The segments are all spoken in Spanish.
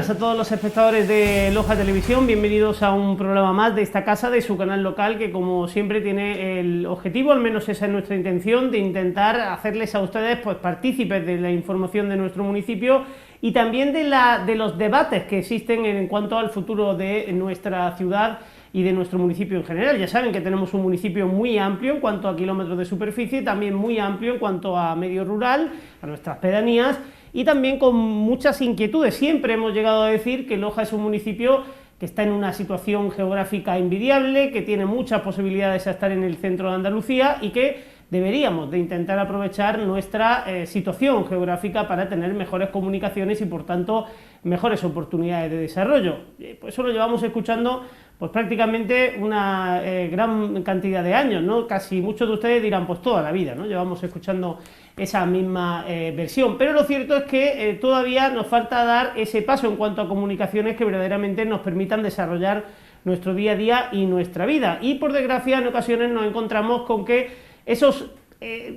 buenas a todos los espectadores de Loja Televisión, bienvenidos a un programa más de esta casa, de su canal local, que como siempre tiene el objetivo, al menos esa es nuestra intención, de intentar hacerles a ustedes pues partícipes de la información de nuestro municipio y también de los debates que existen en cuanto al futuro de nuestra ciudad y de nuestro municipio en general. Ya saben que tenemos un municipio muy amplio en cuanto a kilómetros de superficie, también muy amplio en cuanto a medio rural, a nuestras pedanías, y también con muchas inquietudes. Siempre hemos llegado a decir que Loja es un municipio que está en una situación geográfica envidiable, que tiene muchas posibilidades a estar en el centro de Andalucía y que deberíamos de intentar aprovechar nuestra situación geográfica para tener mejores comunicaciones y por tanto mejores oportunidades de desarrollo. Pues eso lo llevamos escuchando pues prácticamente una gran cantidad de años, ¿no? Casi muchos de ustedes dirán pues toda la vida, ¿no? Llevamos escuchando esa misma versión, pero lo cierto es que todavía nos falta dar ese paso en cuanto a comunicaciones que verdaderamente nos permitan desarrollar nuestro día a día y nuestra vida, y por desgracia en ocasiones nos encontramos con que esos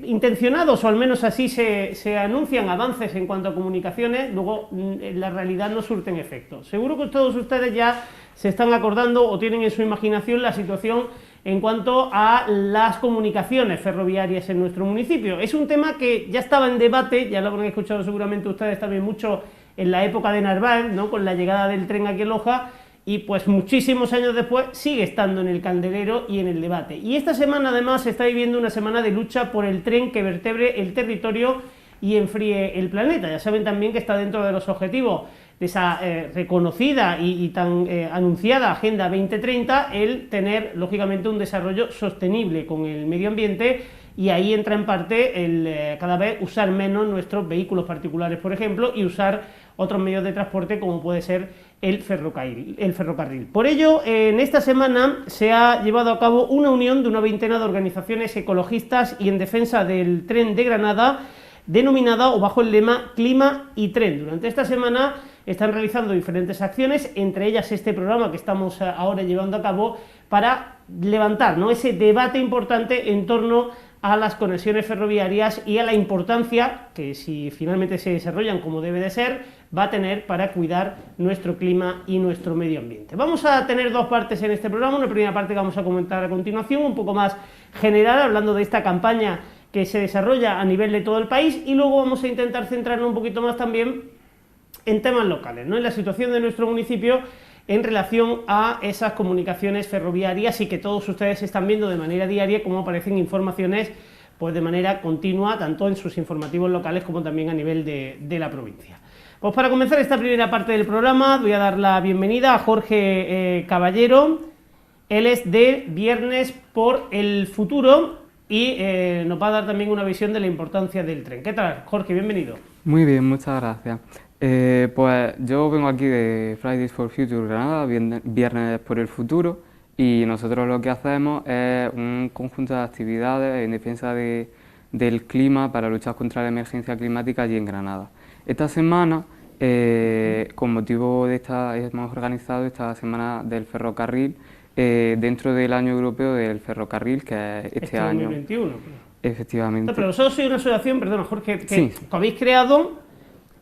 intencionados, o al menos así se anuncian avances en cuanto a comunicaciones, luego en la realidad no surten efecto. Seguro que todos ustedes ya se están acordando o tienen en su imaginación la situación en cuanto a las comunicaciones ferroviarias en nuestro municipio. Es un tema que ya estaba en debate, ya lo habrán escuchado seguramente ustedes también mucho en la época de Narváez, ¿no? Con la llegada del tren aquí en Loja, y pues muchísimos años después sigue estando en el candelero y en el debate. Y esta semana además se está viviendo una semana de lucha por el tren que vertebre el territorio y enfríe el planeta. Ya saben también que está dentro de los objetivos de esa reconocida y tan anunciada Agenda 2030, el tener lógicamente un desarrollo sostenible con el medio ambiente, y ahí entra en parte el cada vez usar menos nuestros vehículos particulares, por ejemplo, y usar otros medios de transporte como puede ser el ferrocarril. Por ello, en esta semana se ha llevado a cabo una unión de una veintena de organizaciones ecologistas y en defensa del tren de Granada, denominada o bajo el lema Clima y Tren. Durante esta semana están realizando diferentes acciones, entre ellas este programa que estamos ahora llevando a cabo, para levantar, ¿no?, ese debate importante en torno a las conexiones ferroviarias y a la importancia que, si finalmente se desarrollan como debe de ser, va a tener para cuidar nuestro clima y nuestro medio ambiente. Vamos a tener dos partes en este programa. Una primera parte que vamos a comentar a continuación, un poco más general, hablando de esta campaña que se desarrolla a nivel de todo el país, y luego vamos a intentar centrarnos un poquito más también en temas locales, ¿no?, en la situación de nuestro municipio en relación a esas comunicaciones ferroviarias, y que todos ustedes están viendo de manera diaria cómo aparecen informaciones pues de manera continua, tanto en sus informativos locales como también a nivel de la provincia. Pues para comenzar esta primera parte del programa voy a dar la bienvenida a Jorge Caballero. Él es de Viernes por el Futuro y nos va a dar también una visión de la importancia del tren. ¿Qué tal, Jorge? Bienvenido. Muy bien, muchas gracias. Pues yo vengo aquí de Fridays for Future Granada, Viernes por el Futuro, y nosotros lo que hacemos es un conjunto de actividades en defensa del clima para luchar contra la emergencia climática allí en Granada. Esta semana, con motivo de hemos organizado esta semana del ferrocarril dentro del año europeo del ferrocarril, que es este año 2021. Efectivamente. No, pero vosotros sois una asociación, perdona Jorge, que sí, habéis creado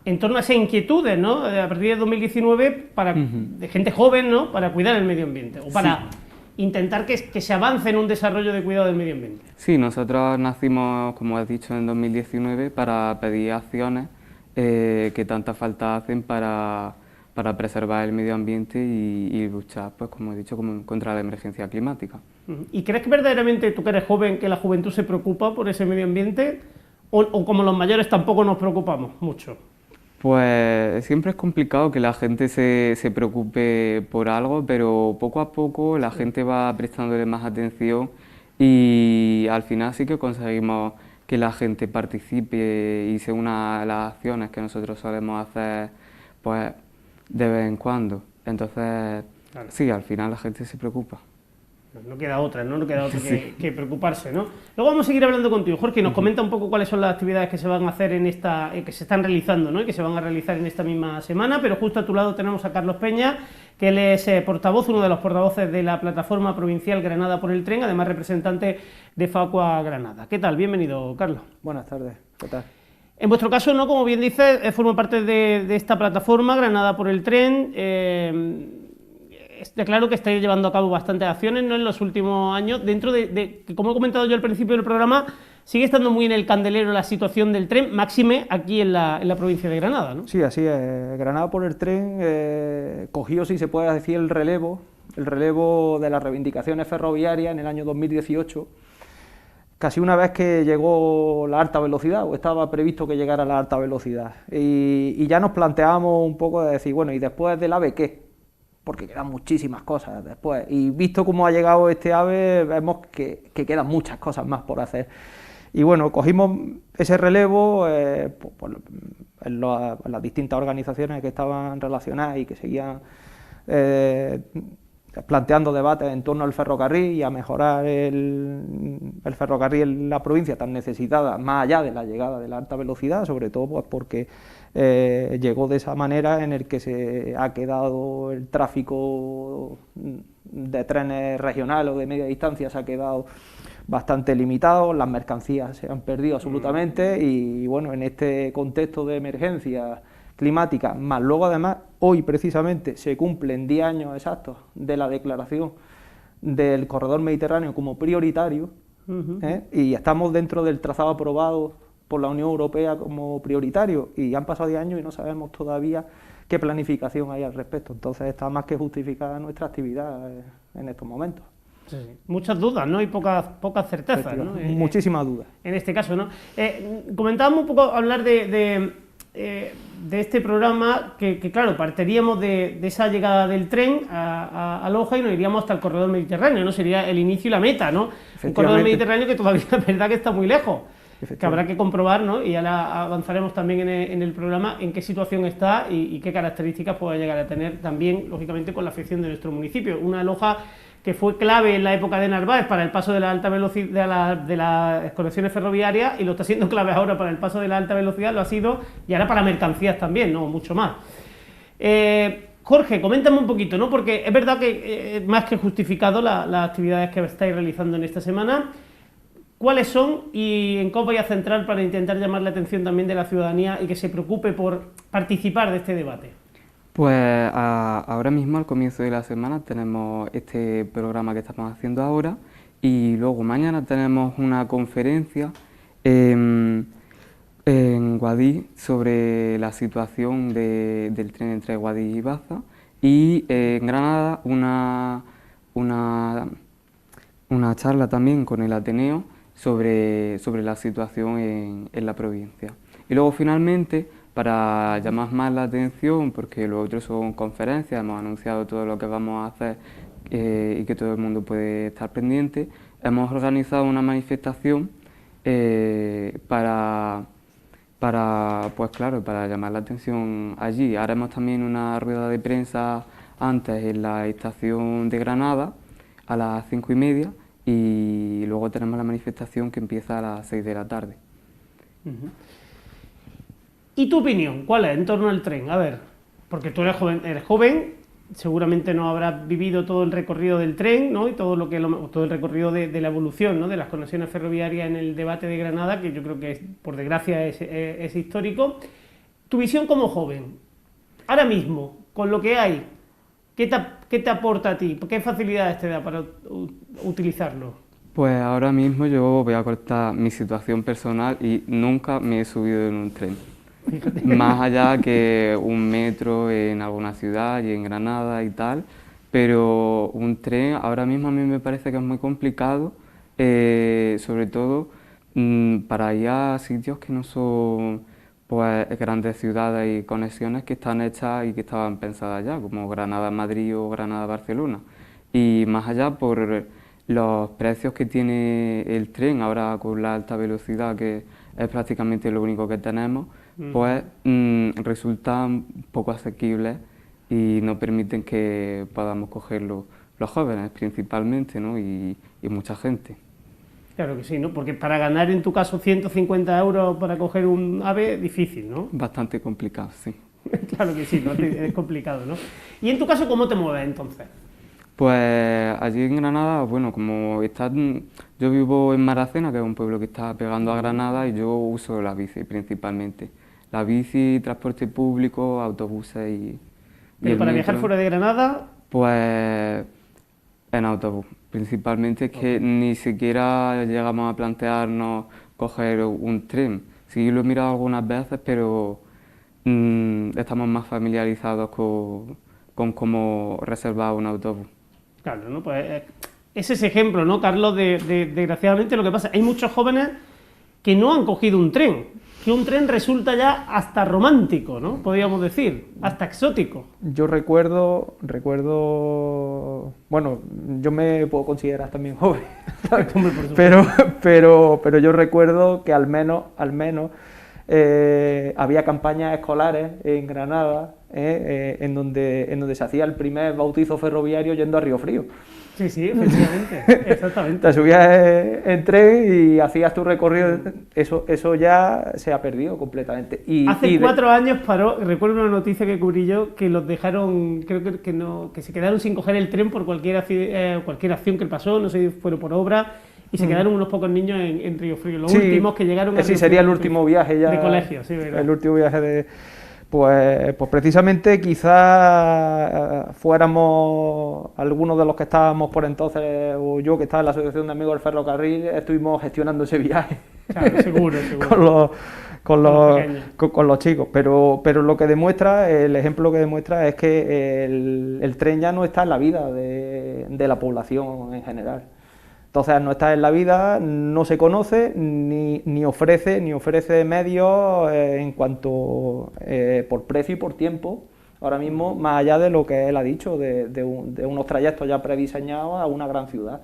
en torno a esas inquietudes, ¿no?, a partir de 2019, para, de gente joven, ¿no?, para cuidar el medio ambiente, o para intentar que se avance en un desarrollo de cuidado del medio ambiente. Sí, nosotros nacimos, como has dicho, en 2019 para pedir acciones que tanta falta hacen para preservar el medio ambiente y luchar, pues como he dicho, contra la emergencia climática. ¿Y crees que verdaderamente, tú que eres joven, que la juventud se preocupa por ese medio ambiente, o como los mayores tampoco nos preocupamos mucho? Pues siempre es complicado que la gente se preocupe por algo, pero poco a poco la gente va prestándole más atención y al final sí que conseguimos que la gente participe y se una a las acciones que nosotros solemos hacer pues de vez en cuando. Entonces, claro, sí, al final la gente se preocupa. No queda otra, ¿no? No queda otra que preocuparse, ¿no? Luego vamos a seguir hablando contigo, Jorge, y nos comenta un poco cuáles son las actividades que se van a hacer en esta, que se están realizando, ¿no?, y que se van a realizar en esta misma semana. Pero justo a tu lado tenemos a Carlos Peña, que él es portavoz, uno de los portavoces de la plataforma provincial Granada por el Tren, además representante de Facua Granada. ¿Qué tal? Bienvenido, Carlos. Buenas tardes, ¿qué tal? En vuestro caso, ¿no? Como bien dices, forma parte de esta plataforma, Granada por el Tren. Está claro que estáis llevando a cabo bastantes acciones, ¿no? En los últimos años, dentro de que, como he comentado yo al principio del programa, sigue estando muy en el candelero la situación del tren, máxime aquí en la provincia de Granada, ¿no? Sí, así es. Granada por el Tren cogió, si se puede decir, el relevo de las reivindicaciones ferroviarias en el año 2018, casi una vez que llegó la alta velocidad, o estaba previsto que llegara la alta velocidad. Y ya nos planteábamos un poco de decir, bueno, ¿y después del AVE qué? Porque quedan muchísimas cosas después. Y visto cómo ha llegado este AVE, vemos que quedan muchas cosas más por hacer. Y bueno, cogimos ese relevo en las distintas organizaciones que estaban relacionadas y que seguían planteando debates en torno al ferrocarril y a mejorar el ferrocarril en la provincia tan necesitada, más allá de la llegada de la alta velocidad, sobre todo pues porque llegó de esa manera en el que se ha quedado el tráfico de trenes regionales o de media distancia, se ha quedado bastante limitado, las mercancías se han perdido absolutamente y bueno, en este contexto de emergencia climática, más luego además hoy precisamente se cumplen 10 años exactos de la declaración del corredor mediterráneo como prioritario, y estamos dentro del trazado aprobado por la Unión Europea como prioritario y han pasado 10 años y no sabemos todavía qué planificación hay al respecto, entonces está más que justificada nuestra actividad en estos momentos. Sí. Muchas dudas, ¿no? Y pocas certezas, ¿no? Muchísimas dudas. En este caso, ¿no? Comentábamos un poco hablar de este programa que claro, partiríamos de esa llegada del tren a Loja y nos iríamos hasta el corredor mediterráneo, ¿no? Sería el inicio y la meta, ¿no? Un corredor mediterráneo que todavía es verdad que está muy lejos, que habrá que comprobar, ¿no? Y ahora avanzaremos también en el programa en qué situación está y qué características puede llegar a tener también, lógicamente, con la afección de nuestro municipio. Una Loja que fue clave en la época de Narváez para el paso de la alta velocidad de las conexiones ferroviarias y lo está siendo clave ahora para el paso de la alta velocidad, lo ha sido y ahora para mercancías también, no mucho más. Jorge, coméntame un poquito, ¿no? Porque es verdad que más que justificado las actividades que estáis realizando en esta semana. ¿Cuáles son y en cómo vais a centrar para intentar llamar la atención también de la ciudadanía y que se preocupe por participar de este debate? Pues ahora mismo, al comienzo de la semana, tenemos este programa que estamos haciendo ahora y luego mañana tenemos una conferencia en Guadix sobre la situación del tren entre Guadix y Baza y en Granada una charla también con el Ateneo sobre la situación en la provincia. Y luego finalmente, para llamar más la atención, porque lo otro son conferencias, hemos anunciado todo lo que vamos a hacer y que todo el mundo puede estar pendiente, hemos organizado una manifestación para llamar la atención allí. Haremos también una rueda de prensa antes en la estación de Granada a las 5:30 y luego tenemos la manifestación que empieza a las 6 de la tarde. ¿Y tu opinión cuál es en torno al tren? A ver, porque tú eres joven, seguramente no habrás vivido todo el recorrido del tren, ¿no? Y todo el recorrido de la evolución, ¿no? De las conexiones ferroviarias en el debate de Granada, que yo creo que por desgracia es histórico. Tu visión como joven, ahora mismo, con lo que hay, ¿qué te aporta a ti? ¿Qué facilidades te da para utilizarlo? Pues ahora mismo yo voy a contar mi situación personal y nunca me he subido en un tren. Fíjate. Más allá que un metro en alguna ciudad y en Granada y tal, pero un tren ahora mismo a mí me parece que es muy complicado, sobre todo para ir a sitios que no son pues grandes ciudades y conexiones que están hechas y que estaban pensadas ya, como Granada-Madrid o Granada-Barcelona. Y más allá por los precios que tiene el tren ahora con la alta velocidad, que es prácticamente lo único que tenemos, pues resultan poco asequibles y no permiten que podamos cogerlo los jóvenes principalmente, ¿no? y mucha gente. Claro que sí, ¿no? Porque para ganar en tu caso 150 euros para coger un AVE, difícil, ¿no? Bastante complicado, sí. Claro que sí, ¿no? Es complicado, ¿no? Y en tu caso, ¿cómo te mueves entonces? Pues allí en Granada, bueno, como está, yo vivo en Maracena, que es un pueblo que está pegando a Granada, y yo uso la bici principalmente. La bici, transporte público, autobuses y Pero el para viajar metro. fuera de Granada, Pues en autobús, principalmente es que ni siquiera llegamos a plantearnos coger un tren. Sí lo he mirado algunas veces, pero estamos más familiarizados con cómo reservar un autobús. claro, ¿no? Pues es ese ejemplo, ¿no, Carlos? Desgraciadamente lo que pasa, hay muchos jóvenes que no han cogido un tren, que un tren resulta ya hasta romántico, ¿no? Podríamos decir, hasta exótico. Yo recuerdo, bueno, yo me puedo considerar también joven, ¿sabes? Hombre, por supuesto. pero yo recuerdo que al menos había campañas escolares en Granada, en donde se hacía el primer bautizo ferroviario yendo a Río Frío. Sí, sí, efectivamente, exactamente. Te subías en tren y hacías tu recorrido, eso ya se ha perdido completamente. Hace 4 años paró, recuerdo una noticia que cubrí yo, que los dejaron, creo que se quedaron sin coger el tren por cualquier acción que pasó, no sé si fueron por obra, y se quedaron unos pocos niños en Río Frío, los últimos que llegaron a sí, Río sería Frío, el último viaje ya. De colegio, sí, ¿verdad? El último viaje de... Pues precisamente quizás fuéramos algunos de los que estábamos por entonces, o yo que estaba en la Asociación de Amigos del Ferrocarril, estuvimos gestionando ese viaje. Claro, seguro. con los chicos, pero lo que demuestra, el ejemplo que demuestra es que el tren ya no está en la vida de la población en general. Entonces no está en la vida, no se conoce ni ofrece medios en cuanto por precio y por tiempo, ahora mismo, más allá de lo que él ha dicho, de unos trayectos ya prediseñados a una gran ciudad,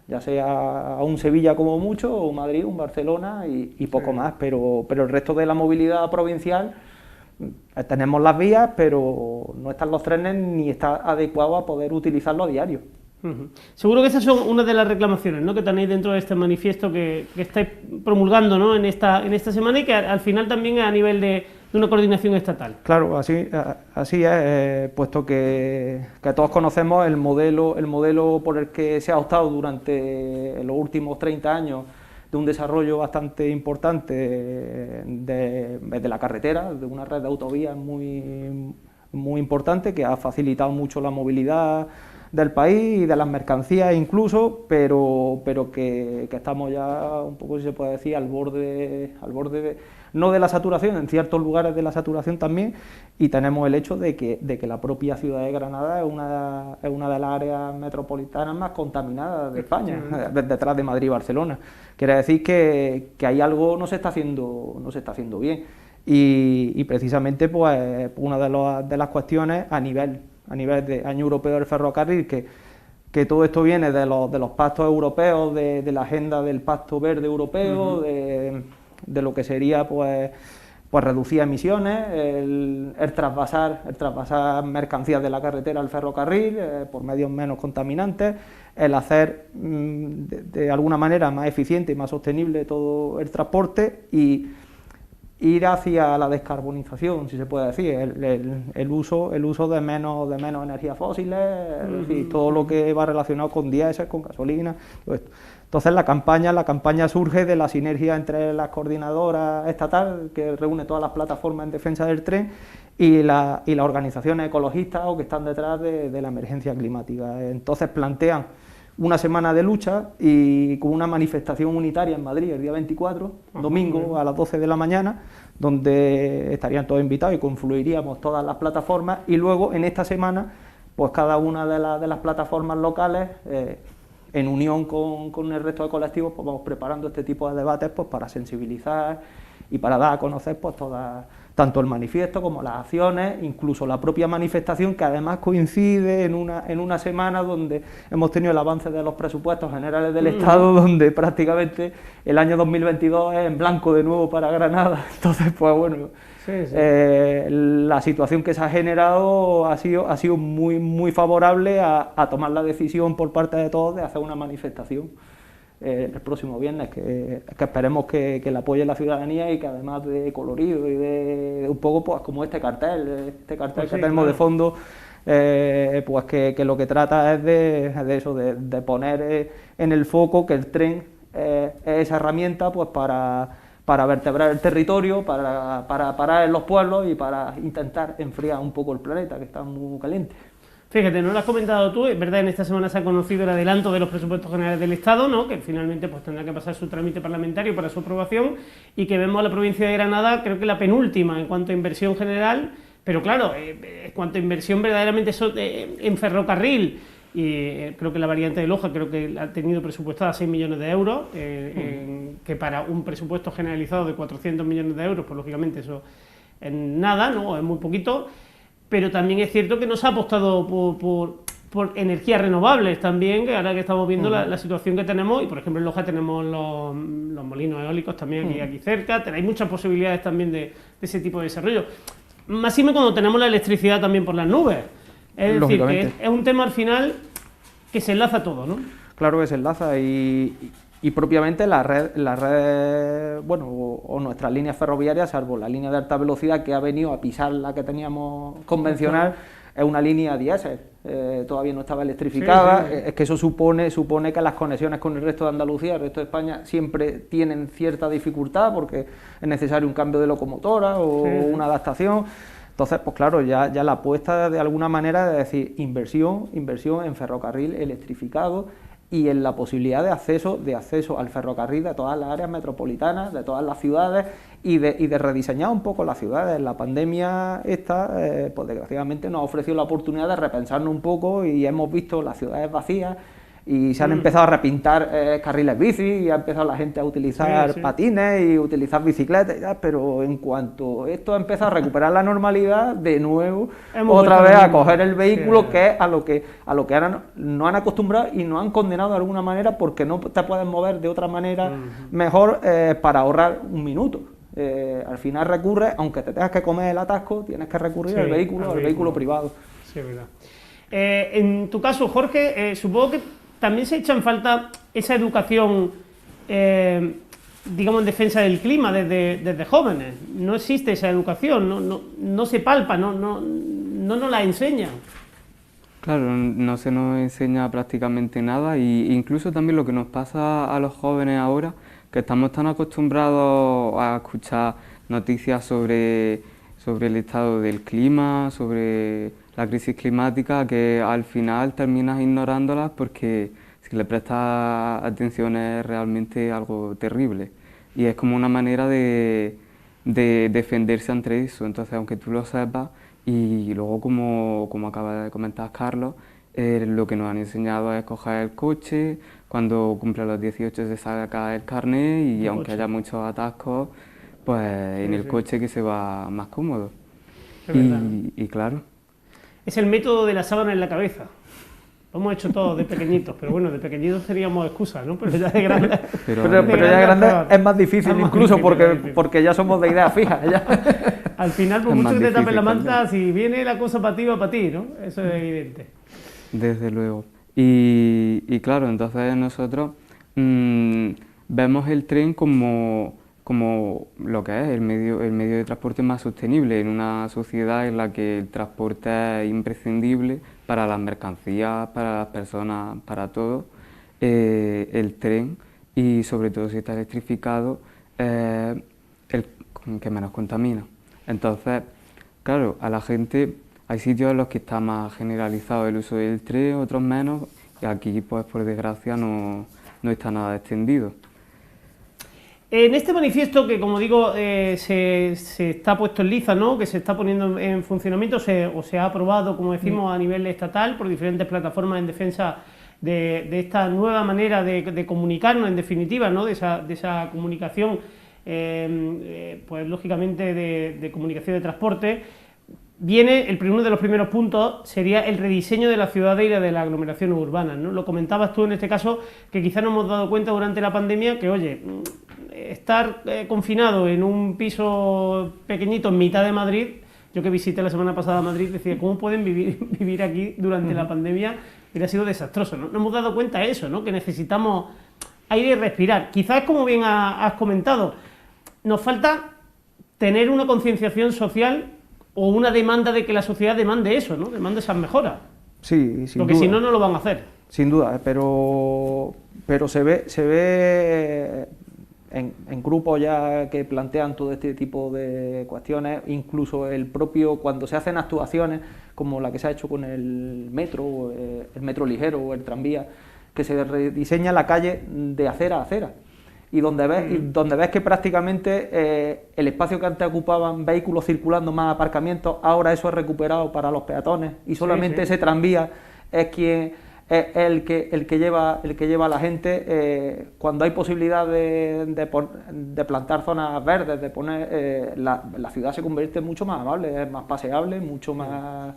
ya sea a un Sevilla como mucho, o un Madrid, un Barcelona y poco más, pero el resto de la movilidad provincial tenemos las vías, pero no están los trenes ni está adecuado a poder utilizarlo a diario. Seguro que esas son una de las reclamaciones, ¿no?, que tenéis dentro de este manifiesto que estáis promulgando, ¿no?, en esta semana, y que al final también a nivel de una coordinación estatal. Claro, así es, puesto que todos conocemos el modelo por el que se ha optado durante los últimos 30 años de un desarrollo bastante importante de la carretera, de una red de autovías muy importante que ha facilitado mucho la movilidad del país y de las mercancías incluso, pero que estamos ya un poco, si se puede decir, al borde no de la saturación, en ciertos lugares de la saturación también, y tenemos el hecho de que la propia ciudad de Granada es una de las áreas metropolitanas más contaminadas de España, detrás de Madrid y Barcelona. Quiere decir que ahí algo no se está haciendo bien, y precisamente pues una de las cuestiones a nivel de Año Europeo del Ferrocarril, que todo esto viene de los pactos europeos, de la agenda del Pacto Verde Europeo, de lo que sería pues reducir emisiones, el traspasar mercancías de la carretera al ferrocarril por medios menos contaminantes, el hacer de alguna manera más eficiente y más sostenible todo el transporte y ir hacia la descarbonización, si se puede decir, el uso de menos energías fósiles, es decir, todo lo que va relacionado con diésel, con gasolina, todo esto. Entonces la campaña surge de la sinergia entre la coordinadora estatal, que reúne todas las plataformas en defensa del tren, y las organizaciones ecologistas o que están detrás de la emergencia climática. Entonces plantean una semana de lucha y con una manifestación unitaria en Madrid el día 24, domingo a las 12 de la mañana, donde estarían todos invitados y confluiríamos todas las plataformas, y luego en esta semana pues cada una de las plataformas locales en unión con el resto de colectivos pues vamos preparando este tipo de debates pues para sensibilizar y para dar a conocer pues tanto el manifiesto como las acciones, incluso la propia manifestación, que además coincide en una semana donde hemos tenido el avance de los presupuestos generales del Estado, donde prácticamente el año 2022 es en blanco de nuevo para Granada. Entonces, pues bueno, la situación que se ha generado ha sido muy favorable a tomar la decisión por parte de todos de hacer una manifestación el próximo viernes, que esperemos que la apoye la ciudadanía y que además de colorido y de un poco pues como este cartel pues que tenemos de fondo, pues que lo que trata es de eso, de poner en el foco que el tren es esa herramienta pues para vertebrar el territorio, para parar en los pueblos y para intentar enfriar un poco el planeta, que está muy caliente. Fíjate, no lo has comentado tú, es verdad, en esta semana se ha conocido el adelanto de los presupuestos generales del Estado, ¿no?, que finalmente pues tendrá que pasar su trámite parlamentario para su aprobación, y que vemos a la provincia de Granada, creo que la penúltima en cuanto a inversión general, pero claro, en cuanto a inversión verdaderamente en ferrocarril, y creo que la variante de Loja creo que ha tenido presupuestada 6 millones de euros, que para un presupuesto generalizado de 400 millones de euros, pues lógicamente eso es nada, ¿no?, es muy poquito. Pero también es cierto que no se ha apostado por energías renovables también, que ahora que estamos viendo la situación que tenemos, y por ejemplo en Loja tenemos los molinos eólicos también aquí cerca, hay muchas posibilidades también de ese tipo de desarrollo. Máximo cuando tenemos la electricidad también por las nubes, es decir, que es un tema al final que se enlaza todo, ¿no? Claro que se enlaza y propiamente la red, bueno, o nuestras líneas ferroviarias, salvo la línea de alta velocidad que ha venido a pisar la que teníamos convencional, es una línea diésel, todavía no estaba electrificada. Es que eso supone que las conexiones con el resto de Andalucía, el resto de España, siempre tienen cierta dificultad porque es necesario un cambio de locomotora o una adaptación. Entonces, pues claro, ya la apuesta de alguna manera de decir inversión en ferrocarril electrificado y en la posibilidad de acceso al ferrocarril de todas las áreas metropolitanas, de todas las ciudades y de rediseñar un poco las ciudades. La pandemia esta, pues desgraciadamente nos ha ofrecido la oportunidad de repensarnos un poco y hemos visto las ciudades vacías y se han empezado a repintar carriles bici y ha empezado la gente a utilizar patines y utilizar bicicletas y tal, pero en cuanto esto ha empezado a recuperar la normalidad, de nuevo, otra vez a coger el vehículo, que es a lo que ahora no han acostumbrado y nos han condenado de alguna manera porque no te puedes mover de otra manera mejor para ahorrar un minuto. Al final recurres, aunque te tengas que comer el atasco, tienes que recurrir al vehículo privado. Sí, es verdad. En tu caso, Jorge, supongo que también se echa en falta esa educación, digamos, en defensa del clima desde jóvenes. No existe esa educación, no se palpa, no nos la enseñan. Claro, no se nos enseña prácticamente nada, y incluso también lo que nos pasa a los jóvenes ahora, que estamos tan acostumbrados a escuchar noticias sobre el estado del clima, sobre la crisis climática, que al final terminas ignorándolas porque si le prestas atención es realmente algo terrible. Y es como una manera de defenderse ante eso. Entonces, aunque tú lo sepas, y luego como acaba de comentar Carlos, lo que nos han enseñado es coger el coche, cuando cumple los 18 se saca el carnet y aunque haya muchos atascos, pues en el coche que se va más cómodo. Y claro. Es el método de la sábana en la cabeza. Lo hemos hecho todos de pequeñitos, pero bueno, de pequeñitos teníamos excusas, ¿no? Pero ya de grande. pero ya de grande es más difícil, incluso porque ya somos de ideas fijas. Al final, por mucho que te tapes la manta, si viene la cosa para ti, va para ti, ¿no? Eso es evidente. Desde luego. Y claro, entonces nosotros vemos el tren como lo que es el medio de transporte más sostenible en una sociedad en la que el transporte es imprescindible para las mercancías, para las personas, para todo. El tren, y sobre todo si está electrificado, el que menos contamina. Entonces, claro, a la gente hay sitios en los que está más generalizado el uso del tren, otros menos, y aquí pues por desgracia no está nada extendido. En este manifiesto, que como digo se está puesto en liza, ¿no?, que se está poniendo en funcionamiento, o se ha aprobado, como decimos, a nivel estatal por diferentes plataformas en defensa de esta nueva manera de comunicarnos, en definitiva, ¿no?, de esa comunicación, pues lógicamente de comunicación de transporte. Viene, uno de los primeros puntos sería el rediseño de la ciudad y de las aglomeraciones urbanas, ¿no? Lo comentabas tú en este caso, que quizás no hemos dado cuenta durante la pandemia que, oye, estar confinado en un piso pequeñito en mitad de Madrid, yo que visité la semana pasada Madrid, decía, ¿cómo pueden vivir aquí durante la pandemia? Hubiera sido desastroso, ¿no? No hemos dado cuenta de eso, ¿no?, que necesitamos aire y respirar. Quizás, como bien has comentado, nos falta tener una concienciación social o una demanda de que la sociedad demande eso, ¿no? Demande esas mejoras. Sí, sin Porque duda. si no, no lo van a hacer. Sin duda, pero se ve en grupos ya que plantean todo este tipo de cuestiones, incluso el propio, cuando se hacen actuaciones como la que se ha hecho con el metro ligero o el tranvía, que se rediseña la calle de acera a acera, y donde ves que prácticamente el espacio que antes ocupaban vehículos circulando más aparcamientos, ahora eso es recuperado para los peatones, y solamente ese tranvía es el que lleva a la gente. Cuando hay posibilidad de plantar zonas verdes, de poner la ciudad se convierte mucho más amable, es más paseable, mucho más...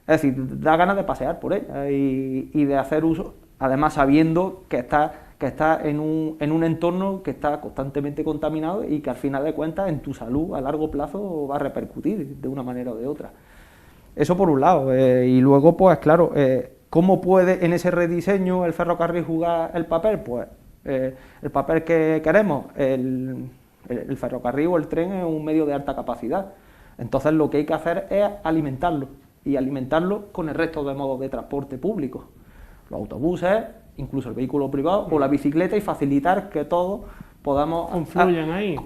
Es decir, da ganas de pasear por ella y de hacer uso, además sabiendo que está en un entorno que está constantemente contaminado y que al final de cuentas en tu salud a largo plazo va a repercutir de una manera o de otra. Eso por un lado, y luego pues claro, ¿cómo puede en ese rediseño el ferrocarril jugar el papel? Pues el papel que queremos, el ferrocarril o el tren es un medio de alta capacidad, entonces lo que hay que hacer es alimentarlo, y alimentarlo con el resto de modos de transporte público, los autobuses, incluso el vehículo privado o la bicicleta, y facilitar que todos podamos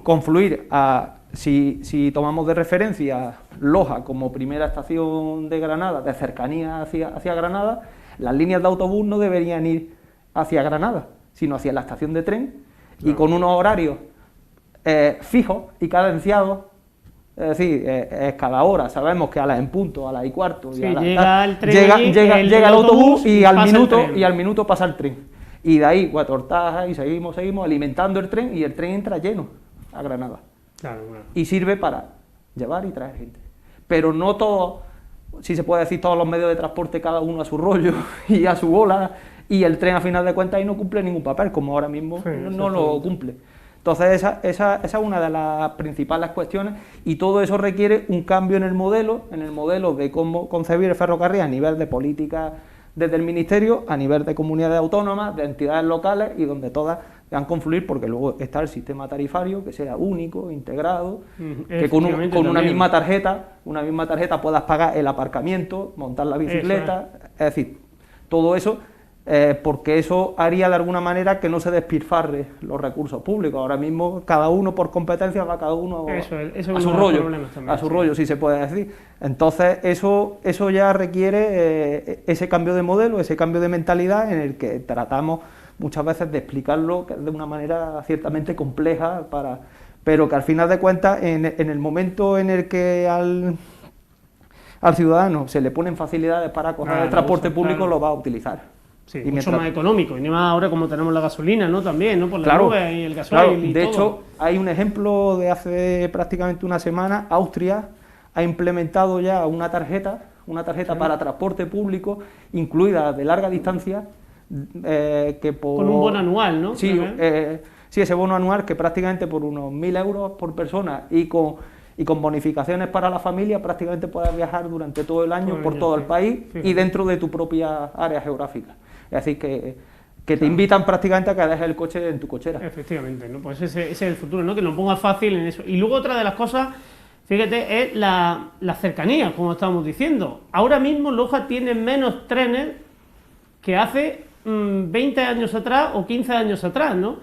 confluir. Si tomamos de referencia Loja como primera estación de Granada, de cercanía hacia Granada, las líneas de autobús no deberían ir hacia Granada, sino hacia la estación de tren, y con unos horarios fijos y cadenciados. Es decir, cada hora sabemos que a las en punto, a las y cuarto, sí, llega el tren, llega el autobús y al minuto pasa el tren. Y de ahí 4 hortajas y seguimos alimentando el tren, y el tren entra lleno a Granada. Claro. Y sirve para llevar y traer gente. Pero no todos, si se puede decir, todos los medios de transporte, cada uno a su rollo y a su bola, y el tren a final de cuentas ahí no cumple ningún papel, como ahora mismo no lo cumple. Entonces esa es una de las principales cuestiones, y todo eso requiere un cambio en el modelo de cómo concebir el ferrocarril a nivel de política desde el Ministerio, a nivel de comunidades autónomas, de entidades locales, y donde todas deban confluir, porque luego está el sistema tarifario, que sea único, integrado, que con una misma tarjeta puedas pagar el aparcamiento, montar la bicicleta, es decir, todo eso. Porque eso haría de alguna manera que no se despilfarre los recursos públicos. Ahora mismo cada uno por competencia va cada uno a su rollo, si se puede decir. Entonces eso ya requiere ese cambio de modelo, ese cambio de mentalidad, en el que tratamos muchas veces de explicarlo de una manera ciertamente compleja, pero que al final de cuentas, en el momento en el que al ciudadano se le ponen facilidades para coger el transporte público, lo va a utilizar. Sí, mucho más económico, y ni más ahora como tenemos la gasolina, ¿no? También, ¿no? Por la nube y el gasoil, claro. y de todo. hecho, hay un ejemplo de hace prácticamente una semana. Austria ha implementado ya una tarjeta para transporte público, incluida de larga distancia, con un bono anual, ¿no? Sí, ese bono anual, que prácticamente por unos 1.000 euros por persona y con bonificaciones para la familia, prácticamente puedes viajar durante todo el año por todo el país, y dentro de tu propia área geográfica. Es decir, que te invitan prácticamente a que dejes el coche en tu cochera. Efectivamente, ¿no? Pues ese es el futuro, ¿no? Que lo ponga fácil en eso. Y luego otra de las cosas, fíjate, es la cercanía, como estábamos diciendo. Ahora mismo Loja tiene menos trenes que hace 20 años atrás o 15 años atrás, ¿no?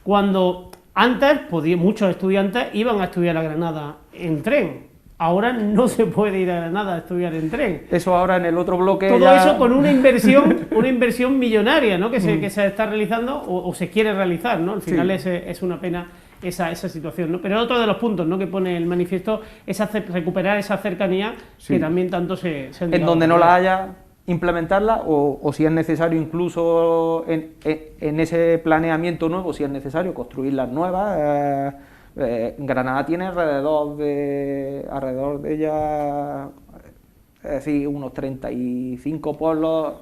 Cuando antes muchos estudiantes iban a estudiar a Granada en tren. Ahora no se puede ir a Granada a estudiar en tren. Eso ahora en el otro bloque. Todo eso con una inversión millonaria, ¿no? que se está realizando o se quiere realizar, ¿no? Al final es una pena esa situación, ¿no? Pero otro de los puntos, ¿no?, que pone el manifiesto es recuperar esa cercanía que también tanto se han en donde no la haya, implementarla, o si es necesario, incluso en ese planeamiento nuevo, si es necesario, construir las nuevas. Granada tiene alrededor de ella, es decir, unos 35 pueblos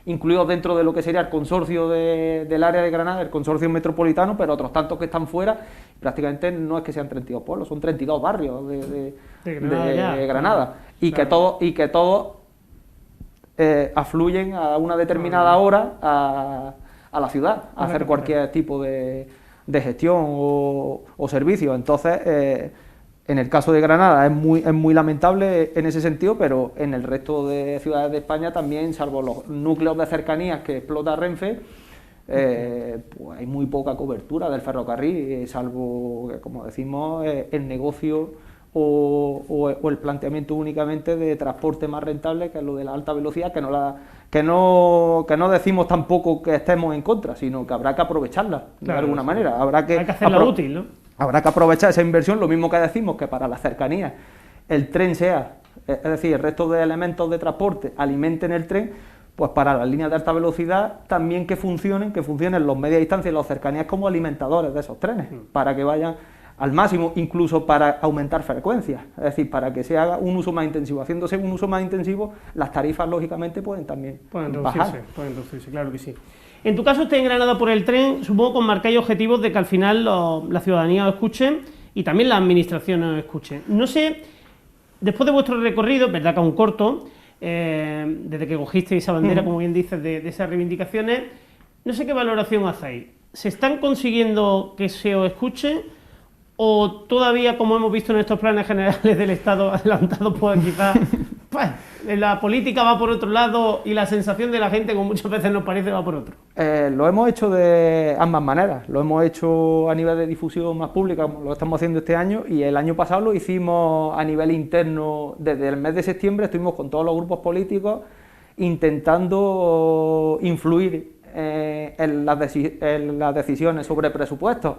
incluidos dentro de lo que sería el consorcio del área de Granada, el consorcio metropolitano, pero otros tantos que están fuera. Prácticamente no es que sean 32 pueblos, son 32 barrios de Granada, y que todos afluyen a una determinada hora a la ciudad a hacer cualquier tipo de gestión o servicio. Entonces En el caso de Granada es muy lamentable en ese sentido, pero en el resto de ciudades de España también, salvo los núcleos de cercanías que explota Renfe, pues hay muy poca cobertura del ferrocarril, salvo, como decimos, el negocio o el planteamiento únicamente de transporte más rentable, que es lo de la alta velocidad, que no decimos tampoco que estemos en contra, sino que habrá que aprovecharla de alguna manera. Hay que hacerla útil, ¿no? Habrá que aprovechar esa inversión, lo mismo que decimos que para las cercanías el tren sea, es decir, el resto de elementos de transporte alimenten el tren, pues para las líneas de alta velocidad también que funcionen los media distancia y las cercanías como alimentadores de esos trenes, para que vayan al máximo, incluso para aumentar frecuencias, es decir, para que se haga un uso más intensivo. Haciéndose un uso más intensivo, las tarifas lógicamente pueden también bajar. Pueden reducirse, claro que sí. En tu caso, usted en Granada por el tren, supongo con marcáis objetivos de que al final la ciudadanía os escuche y también la administración os escuche. No sé, después de vuestro recorrido, verdad que aún corto, desde que cogisteis esa bandera, como bien dices, de esas reivindicaciones, no sé qué valoración hacéis. ¿Se están consiguiendo que se os escuche o todavía, como hemos visto en estos planes generales del Estado adelantados, pues quizás pues, la política va por otro lado y la sensación de la gente, como muchas veces nos parece, va por otro? Lo hemos hecho de ambas maneras. Lo hemos hecho a nivel de difusión más pública, como lo estamos haciendo este año, y el año pasado lo hicimos a nivel interno. Desde el mes de septiembre estuvimos con todos los grupos políticos intentando influir en las decisiones sobre presupuestos.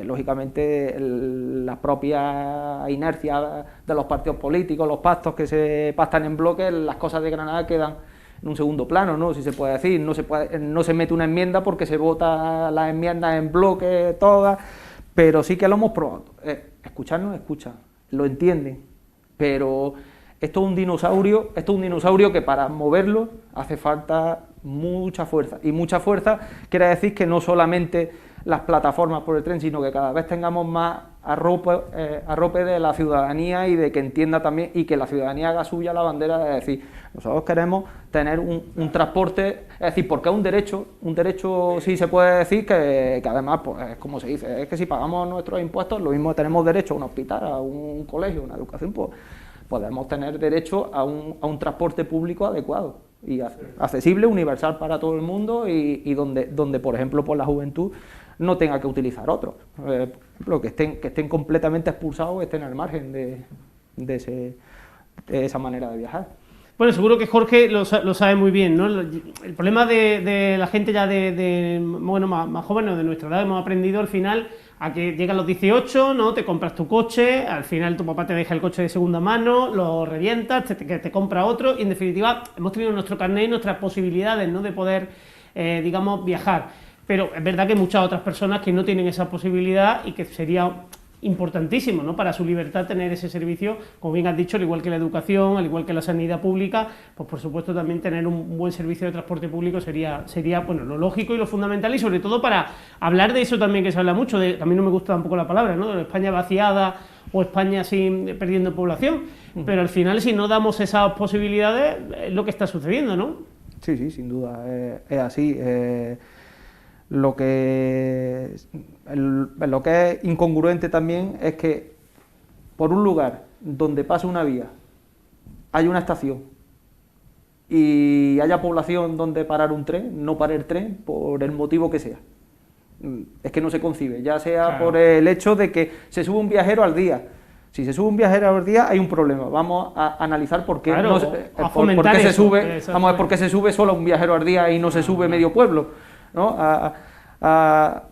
Lógicamente la propia inercia de los partidos políticos, los pactos que se pactan en bloque, las cosas de Granada quedan en un segundo plano, ¿no? Si se puede decir, no se mete una enmienda porque se vota las enmiendas en bloque todas, pero sí que lo hemos probado. Escucharnos escuchan, lo entienden, pero esto es un dinosaurio que para moverlo hace falta mucha fuerza, y mucha fuerza quiere decir que no solamente las plataformas por el tren, sino que cada vez tengamos más arrope de la ciudadanía y de que entienda también y que la ciudadanía haga suya la bandera de decir, nosotros queremos tener un transporte, es decir, porque es un derecho sí se puede decir que además, pues como se dice, es que si pagamos nuestros impuestos, lo mismo tenemos derecho a un hospital, a un colegio, a una educación, pues podemos tener derecho a un transporte público adecuado y accesible, universal para todo el mundo y donde por ejemplo, por la juventud no tenga que utilizar otros, que estén completamente expulsados, que estén al margen de esa manera de viajar. Bueno, seguro que Jorge lo sabe muy bien, ¿no? El problema de la gente ya más joven o de nuestra edad, hemos aprendido al final a que llegan los 18, ¿no? Te compras tu coche, al final tu papá te deja el coche de segunda mano, lo revientas, te compra otro, y en definitiva hemos tenido nuestro carnet y nuestras posibilidades, ¿no? De poder, digamos, viajar. Pero es verdad que hay muchas otras personas que no tienen esa posibilidad y que sería importantísimo, ¿no? Para su libertad tener ese servicio, como bien has dicho, al igual que la educación, al igual que la sanidad pública, pues por supuesto también tener un buen servicio de transporte público sería bueno, lo lógico y lo fundamental, y sobre todo para hablar de eso también que se habla mucho, a mí no me gusta tampoco la palabra, ¿no? De España vaciada o España así perdiendo población, pero al final si no damos esas posibilidades es lo que está sucediendo, ¿no? Sí, sin duda, es así. Lo que es incongruente también es que por un lugar donde pasa una vía hay una estación y haya población donde parar un tren, no pare el tren por el motivo que sea. Es que no se concibe, ya sea claro, por el hecho de que se sube un viajero al día. Si se sube un viajero al día hay un problema, vamos a analizar por qué, claro, por qué se sube, vamos a ver por qué se sube solo un viajero al día y no se sube medio pueblo, ¿no?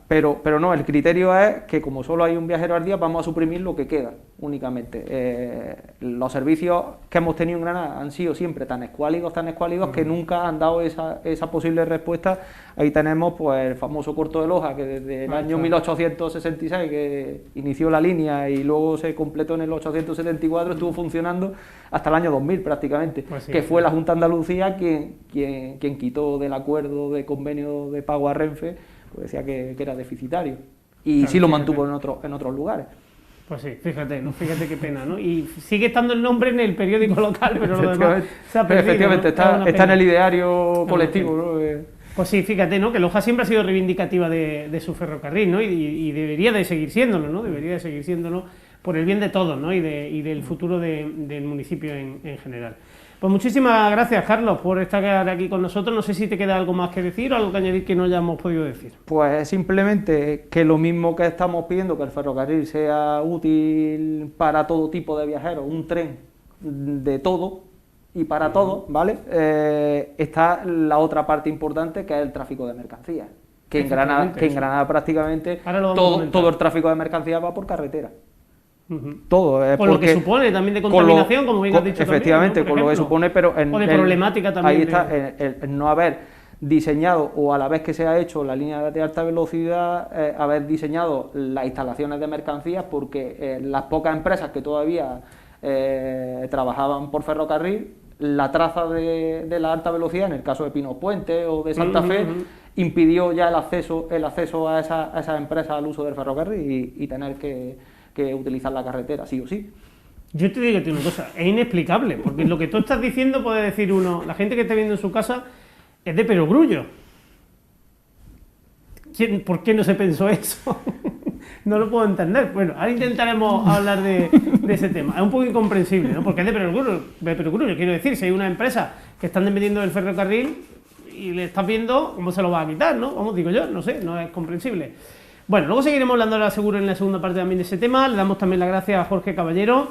Pero no, el criterio es que como solo hay un viajero al día vamos a suprimir lo que queda únicamente. Los servicios que hemos tenido en Granada han sido siempre tan escuálidos que nunca han dado esa posible respuesta. Ahí tenemos pues el famoso Corto de Loja, que desde el año 1866 que inició la línea y luego se completó en el 874, estuvo funcionando hasta el año 2000 prácticamente, pues sí, que fue la Junta de Andalucía quien quitó del acuerdo de convenio de pago a Renfe, pues decía que era deficitario, y claro, sí lo mantuvo en otros lugares. Pues sí, fíjate qué pena, ¿no? Y sigue estando el nombre en el periódico local, pero lo demás se ha perdido, efectivamente, ¿no? está en el ideario colectivo, ¿no? Pues sí, fíjate, ¿no? Que Loja siempre ha sido reivindicativa de su ferrocarril, ¿no? Y debería de seguir siéndolo, ¿no? Debería de seguir siéndolo por el bien de todos, ¿no? y del futuro del municipio en general. Pues muchísimas gracias, Carlos, por estar aquí con nosotros. No sé si te queda algo más que decir o algo que añadir que no hayamos podido decir. Pues simplemente que lo mismo que estamos pidiendo, que el ferrocarril sea útil para todo tipo de viajeros, un tren de todo y para todo, ¿vale? Está la otra parte importante, que es el tráfico de mercancías, que en Granada prácticamente todo el tráfico de mercancías va por carretera. Todo, por lo que supone también de contaminación, como bien has dicho. Efectivamente, también, ¿no? Con lo que supone, pero o de problemática también. Ahí está el no haber diseñado, o a la vez que se ha hecho la línea de alta velocidad, haber diseñado las instalaciones de mercancías, porque las pocas empresas que todavía trabajaban por ferrocarril, la traza de la alta velocidad, en el caso de Pinos Puente o de Santa Fe, impidió ya el acceso a esas empresas al uso del ferrocarril y tener que utilizar la carretera, sí o sí. Yo te digo una cosa, es inexplicable, porque lo que tú estás diciendo puede decir uno, la gente que está viendo en su casa es de perogrullo. ¿Por qué no se pensó eso? No lo puedo entender. Bueno, ahora intentaremos hablar de ese tema. Es un poco incomprensible, ¿no? Porque es de perogrullo. Quiero decir, si hay una empresa que están dependiendo del ferrocarril y le estás viendo, ¿cómo se lo va a quitar, no? Como digo yo, no sé, no es comprensible. Bueno, luego seguiremos hablando ahora seguro en la segunda parte también de ese tema. Le damos también las gracias a Jorge Caballero.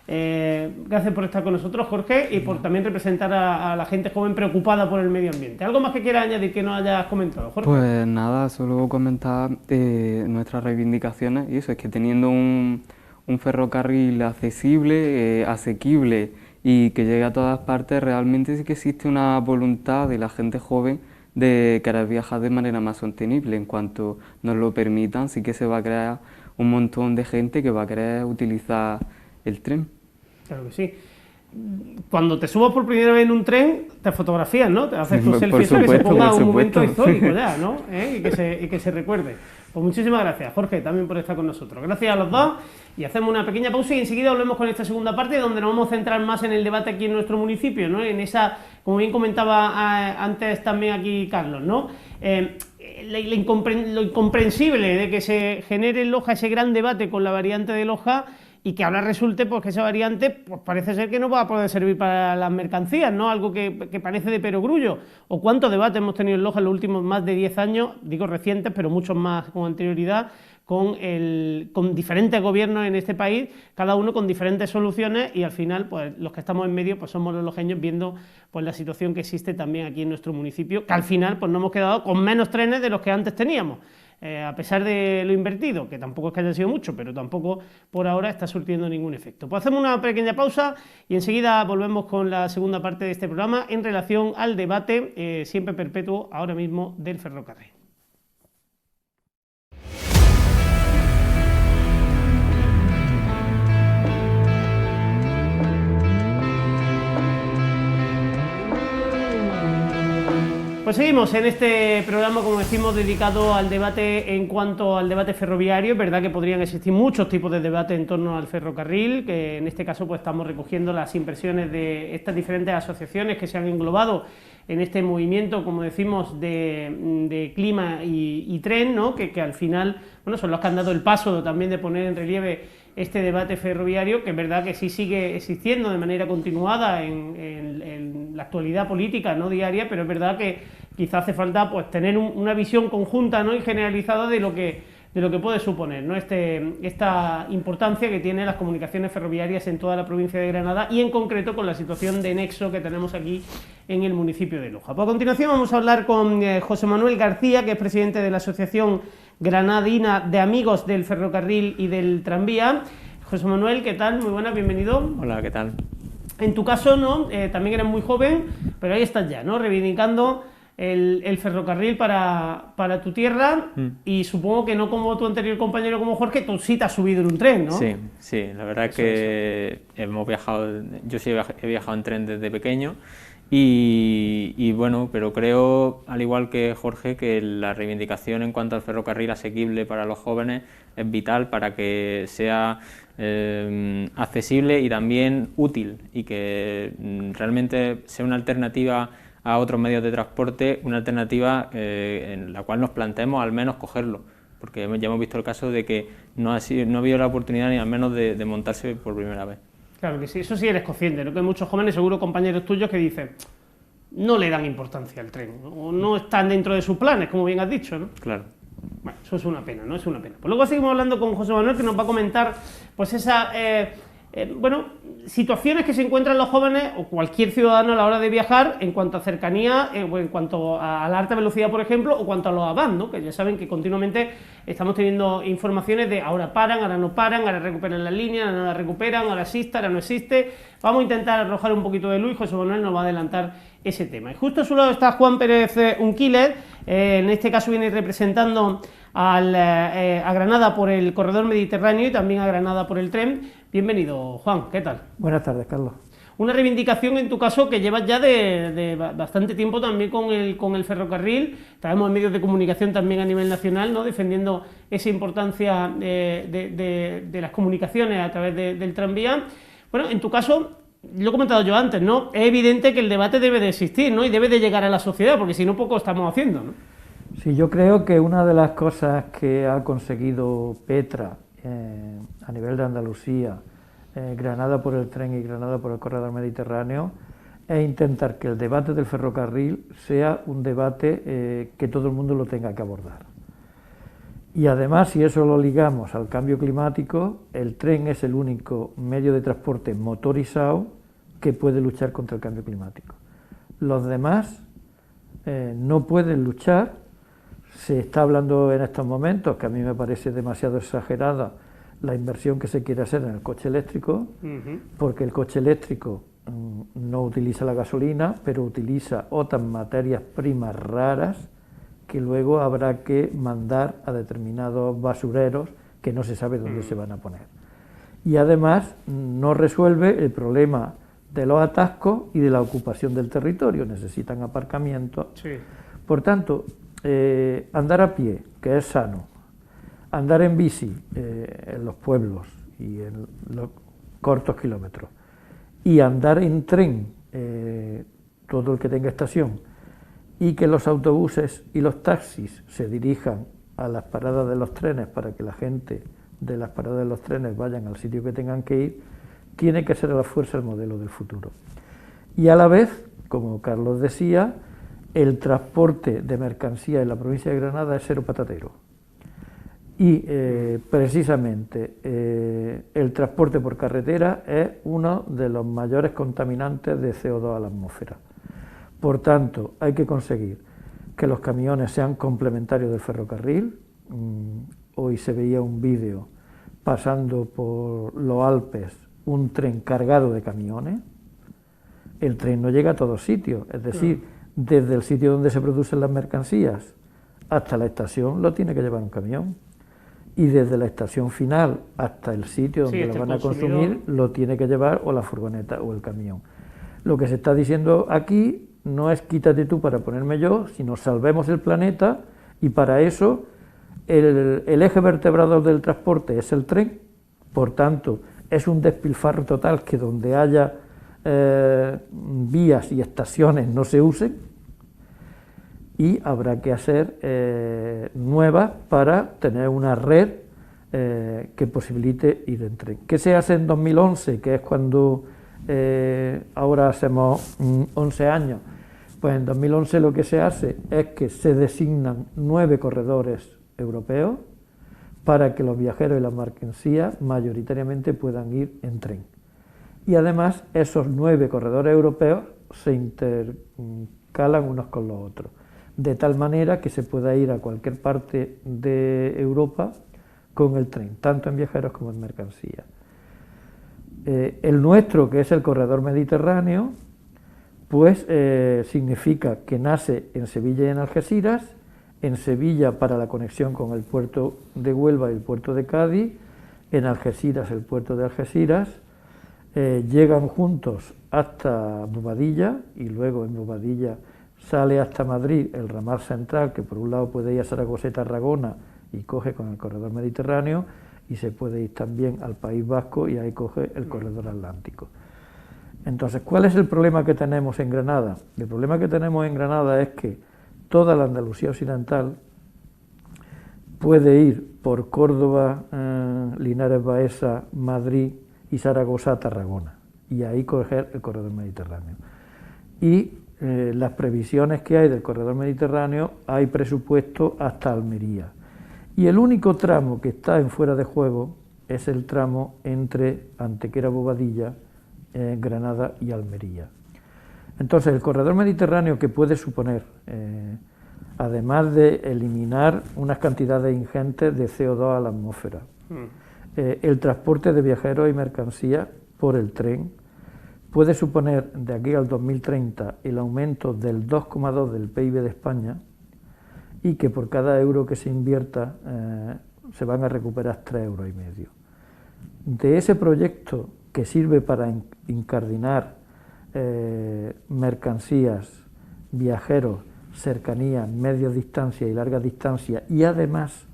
Gracias por estar con nosotros, Jorge, y por también representar a la gente joven preocupada por el medio ambiente. ¿Algo más que quieras añadir que no hayas comentado, Jorge? Pues nada, solo comentar nuestras reivindicaciones, y eso es que teniendo un ferrocarril accesible, asequible y que llegue a todas partes, realmente sí que existe una voluntad de la gente joven de querer viajar de manera más sostenible. En cuanto nos lo permitan, sí que se va a crear un montón de gente que va a querer utilizar el tren. Claro que sí. Cuando te subas por primera vez en un tren, te fotografías, ¿no? Te haces tu selfie, eso que se ponga un momento histórico ya, ¿no? Y que se recuerde. Pues muchísimas gracias, Jorge, también por estar con nosotros. Gracias a los dos, y hacemos una pequeña pausa y enseguida volvemos con esta segunda parte, donde nos vamos a centrar más en el debate aquí en nuestro municipio, ¿no? En esa, como bien comentaba antes también aquí Carlos, ¿no? Lo incomprensible de que se genere en Loja ese gran debate con la variante de Loja, y que ahora resulte pues, que esa variante pues, parece ser que no va a poder servir para las mercancías, ¿no? Algo que parece de perogrullo. ¿O cuántos debates hemos tenido en Loja en los últimos más de 10 años, digo recientes, pero muchos más con anterioridad, con diferentes gobiernos en este país, cada uno con diferentes soluciones, y al final pues los que estamos en medio pues somos los lojeños viendo pues la situación que existe también aquí en nuestro municipio, que al final pues nos hemos quedado con menos trenes de los que antes teníamos. A pesar de lo invertido, que tampoco es que haya sido mucho, pero tampoco por ahora está surtiendo ningún efecto. Pues hacemos una pequeña pausa y enseguida volvemos con la segunda parte de este programa en relación al debate siempre perpetuo ahora mismo del ferrocarril. Pues seguimos en este programa, como decimos, dedicado al debate en cuanto al debate ferroviario. Es verdad que podrían existir muchos tipos de debate en torno al ferrocarril, que en este caso pues estamos recogiendo las impresiones de estas diferentes asociaciones que se han englobado en este movimiento, como decimos, de clima y tren, ¿no? que al final bueno, son los que han dado el paso también de poner en relieve este debate ferroviario, que es verdad que sí sigue existiendo de manera continuada en la actualidad política, no diaria, pero es verdad que quizá hace falta pues tener una visión conjunta, ¿no? y generalizada de lo que puede suponer, ¿no? esta importancia que tienen las comunicaciones ferroviarias en toda la provincia de Granada, y en concreto con la situación de nexo que tenemos aquí en el municipio de Loja. Pues a continuación vamos a hablar con José Manuel García, que es presidente de la Asociación Granadina de Amigos del Ferrocarril y del Tranvía. José Manuel, ¿qué tal? Muy buenas, bienvenido. Hola, ¿qué tal? En tu caso, ¿no? También eres muy joven, pero ahí estás ya, ¿no? Reivindicando el ferrocarril para tu tierra, y supongo que no como tu anterior compañero como Jorge, tú sí te has subido en un tren, ¿no? Sí, la verdad es que hemos viajado, yo sí he viajado en tren desde pequeño, y bueno, pero creo, al igual que Jorge, que la reivindicación en cuanto al ferrocarril asequible para los jóvenes es vital para que sea accesible y también útil, y que realmente sea una alternativa a otros medios de transporte, una alternativa en la cual nos planteemos al menos cogerlo, porque ya hemos visto el caso de que no ha habido la oportunidad ni al menos de montarse por primera vez. Claro que sí, eso sí eres consciente, ¿no? Que hay muchos jóvenes, seguro compañeros tuyos, que dicen, no le dan importancia al tren, o no están dentro de sus planes, como bien has dicho, ¿no? Claro. Bueno, eso es una pena, ¿no? Es una pena. Pues luego seguimos hablando con José Manuel, que nos va a comentar, pues esa, situaciones que se encuentran los jóvenes o cualquier ciudadano a la hora de viajar en cuanto a cercanía, o en cuanto a la alta velocidad, por ejemplo, o cuanto a los AVAN, ¿no? Que ya saben que continuamente estamos teniendo informaciones de ahora paran, ahora no paran, ahora recuperan las líneas, ahora no las recuperan, ahora existe, ahora no existe. Vamos a intentar arrojar un poquito de luz y José Manuel nos va a adelantar ese tema. Y justo a su lado está Juan Pérez Unquiles, en este caso viene representando a Granada por el corredor mediterráneo y también a Granada por el tren. Bienvenido, Juan, ¿qué tal? Buenas tardes, Carlos. Una reivindicación en tu caso que llevas ya de bastante tiempo también con el ferrocarril. Estábamos en medios de comunicación también a nivel nacional, ¿no? Defendiendo esa importancia de las comunicaciones a través del tranvía. Bueno, en tu caso, lo he comentado yo antes, ¿no? Es evidente que el debate debe de existir, ¿no? Y debe de llegar a la sociedad, porque si no, poco estamos haciendo, ¿no? Sí, yo creo que una de las cosas que ha conseguido Petra a nivel de Andalucía, Granada por el tren y Granada por el corredor mediterráneo, es intentar que el debate del ferrocarril sea un debate que todo el mundo lo tenga que abordar. Y además, si eso lo ligamos al cambio climático, el tren es el único medio de transporte motorizado que puede luchar contra el cambio climático. Los demás no pueden luchar. Se está hablando en estos momentos, que a mí me parece demasiado exagerada, la inversión que se quiere hacer en el coche eléctrico, porque el coche eléctrico no utiliza la gasolina, pero utiliza otras materias primas raras que luego habrá que mandar a determinados basureros que no se sabe dónde se van a poner. Y además no resuelve el problema de los atascos y de la ocupación del territorio, necesitan aparcamiento. Sí. Por tanto, andar a pie, que es sano, andar en bici en los pueblos y en los cortos kilómetros, y andar en tren, todo el que tenga estación, y que los autobuses y los taxis se dirijan a las paradas de los trenes para que la gente de las paradas de los trenes vayan al sitio que tengan que ir, tiene que ser a la fuerza el modelo del futuro. Y a la vez, como Carlos decía, el transporte de mercancía en la provincia de Granada es cero patatero. Y precisamente el transporte por carretera es uno de los mayores contaminantes de CO2 a la atmósfera. Por tanto, hay que conseguir que los camiones sean complementarios del ferrocarril. Hoy se veía un vídeo pasando por los Alpes, un tren cargado de camiones. El tren no llega a todos sitios, es decir, desde el sitio donde se producen las mercancías hasta la estación lo tiene que llevar un camión, y desde la estación final hasta el sitio donde lo van a consumir lo tiene que llevar o la furgoneta o el camión. Lo que se está diciendo aquí no es quítate tú para ponerme yo, sino salvemos el planeta, y para eso el eje vertebrador del transporte es el tren. Por tanto, es un despilfarro total que donde haya vías y estaciones no se usen, y habrá que hacer nuevas para tener una red que posibilite ir en tren. ¿Qué se hace en 2011, que es cuando ahora hacemos 11 años? Pues en 2011 lo que se hace es que se designan 9 corredores europeos para que los viajeros y las mercancías mayoritariamente puedan ir en tren. Y además esos 9 corredores europeos se intercalan unos con los otros, de tal manera que se pueda ir a cualquier parte de Europa con el tren, tanto en viajeros como en mercancías. El nuestro, que es el corredor mediterráneo, pues significa que nace en Sevilla y en Algeciras, en Sevilla para la conexión con el puerto de Huelva y el puerto de Cádiz, en Algeciras el puerto de Algeciras, llegan juntos hasta Bobadilla, y luego en Bobadilla sale hasta Madrid el ramal central, que por un lado puede ir a Zaragoza y Tarragona y coge con el corredor mediterráneo, y se puede ir también al País Vasco y ahí coge el corredor atlántico. Entonces, ¿cuál es el problema que tenemos en Granada? El problema que tenemos en Granada es que toda la Andalucía occidental puede ir por Córdoba, Linares Baeza, Madrid y Zaragoza a Tarragona, y ahí coger el corredor mediterráneo. Y las previsiones que hay del corredor mediterráneo, hay presupuesto hasta Almería. Y el único tramo que está en fuera de juego es el tramo entre Antequera, Bobadilla, Granada y Almería. Entonces, el corredor mediterráneo, que puede suponer, además de eliminar unas cantidades ingentes de CO2 a la atmósfera, el transporte de viajeros y mercancías por el tren, puede suponer de aquí al 2030 el aumento del 2,2 del PIB de España, y que por cada euro que se invierta se van a recuperar 3,5 euros. De ese proyecto, que sirve para incardinar mercancías, viajeros, cercanías, media distancia y larga distancia, y además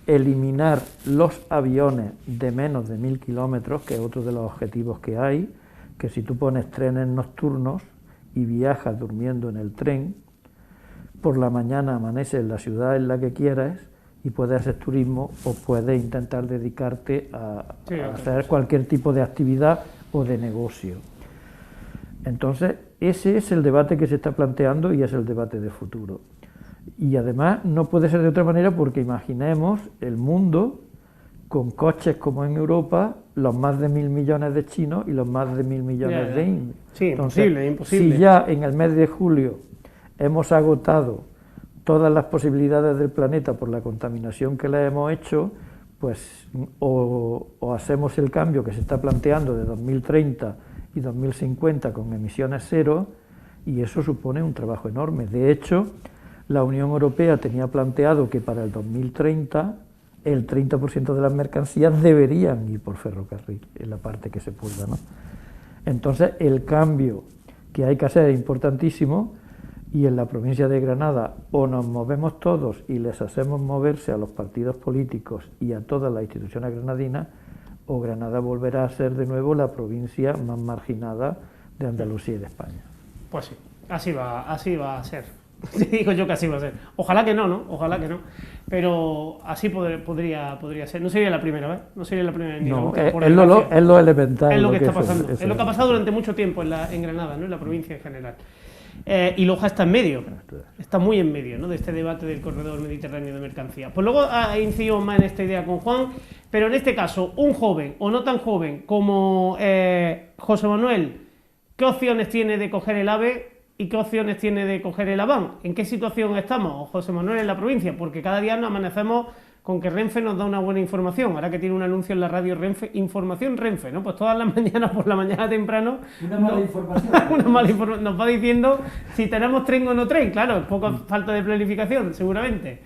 eliminar los aviones de menos de 1000 kilómetros, que es otro de los objetivos que hay, que si tú pones trenes nocturnos y viajas durmiendo en el tren, por la mañana amaneces en la ciudad en la que quieras y puedes hacer turismo, o puedes intentar dedicarte a hacer cualquier tipo de actividad o de negocio. Entonces, ese es el debate que se está planteando y es el debate de futuro. Y además no puede ser de otra manera, porque imaginemos el mundo con coches como en Europa, los más de 1.000 millones de chinos y los más de 1.000 millones de indios. Sí, entonces, imposible. Si ya en el mes de julio hemos agotado todas las posibilidades del planeta por la contaminación que le hemos hecho, pues o hacemos el cambio que se está planteando de 2030 y 2050 con emisiones cero, y eso supone un trabajo enorme. De hecho, la Unión Europea tenía planteado que para el 2030 el 30% de las mercancías deberían ir por ferrocarril, en la parte que se pueda, ¿no? Entonces, el cambio que hay que hacer es importantísimo, y en la provincia de Granada o nos movemos todos y les hacemos moverse a los partidos políticos y a todas las instituciones granadinas, o Granada volverá a ser de nuevo la provincia más marginada de Andalucía y de España. Pues sí, así va a ser. Digo yo que así va a ser. Ojalá que no, ¿no? Ojalá que no. Pero así podría ser. No sería la primera vez. No sería la primera vez. No, es lo elemental. Es lo que está pasando. Es lo que ha pasado durante mucho tiempo en Granada, ¿no? En la provincia en general. Y Loja está en medio, está muy en medio, ¿no?, de este debate del corredor mediterráneo de mercancía. Pues luego incidimos más en esta idea con Juan, pero en este caso, un joven o no tan joven como José Manuel, ¿qué opciones tiene de coger el AVE y qué opciones tiene de coger el AVAN? ¿En qué situación estamos, José Manuel, en la provincia? Porque cada día nos amanecemos con que Renfe nos da una buena información. Ahora que tiene un anuncio en la radio Renfe, información Renfe, ¿no? Pues todas las mañanas, por la mañana temprano, una mala información. Una mala información. Nos va diciendo si tenemos tren o no tren. Claro, poca falta de planificación, seguramente.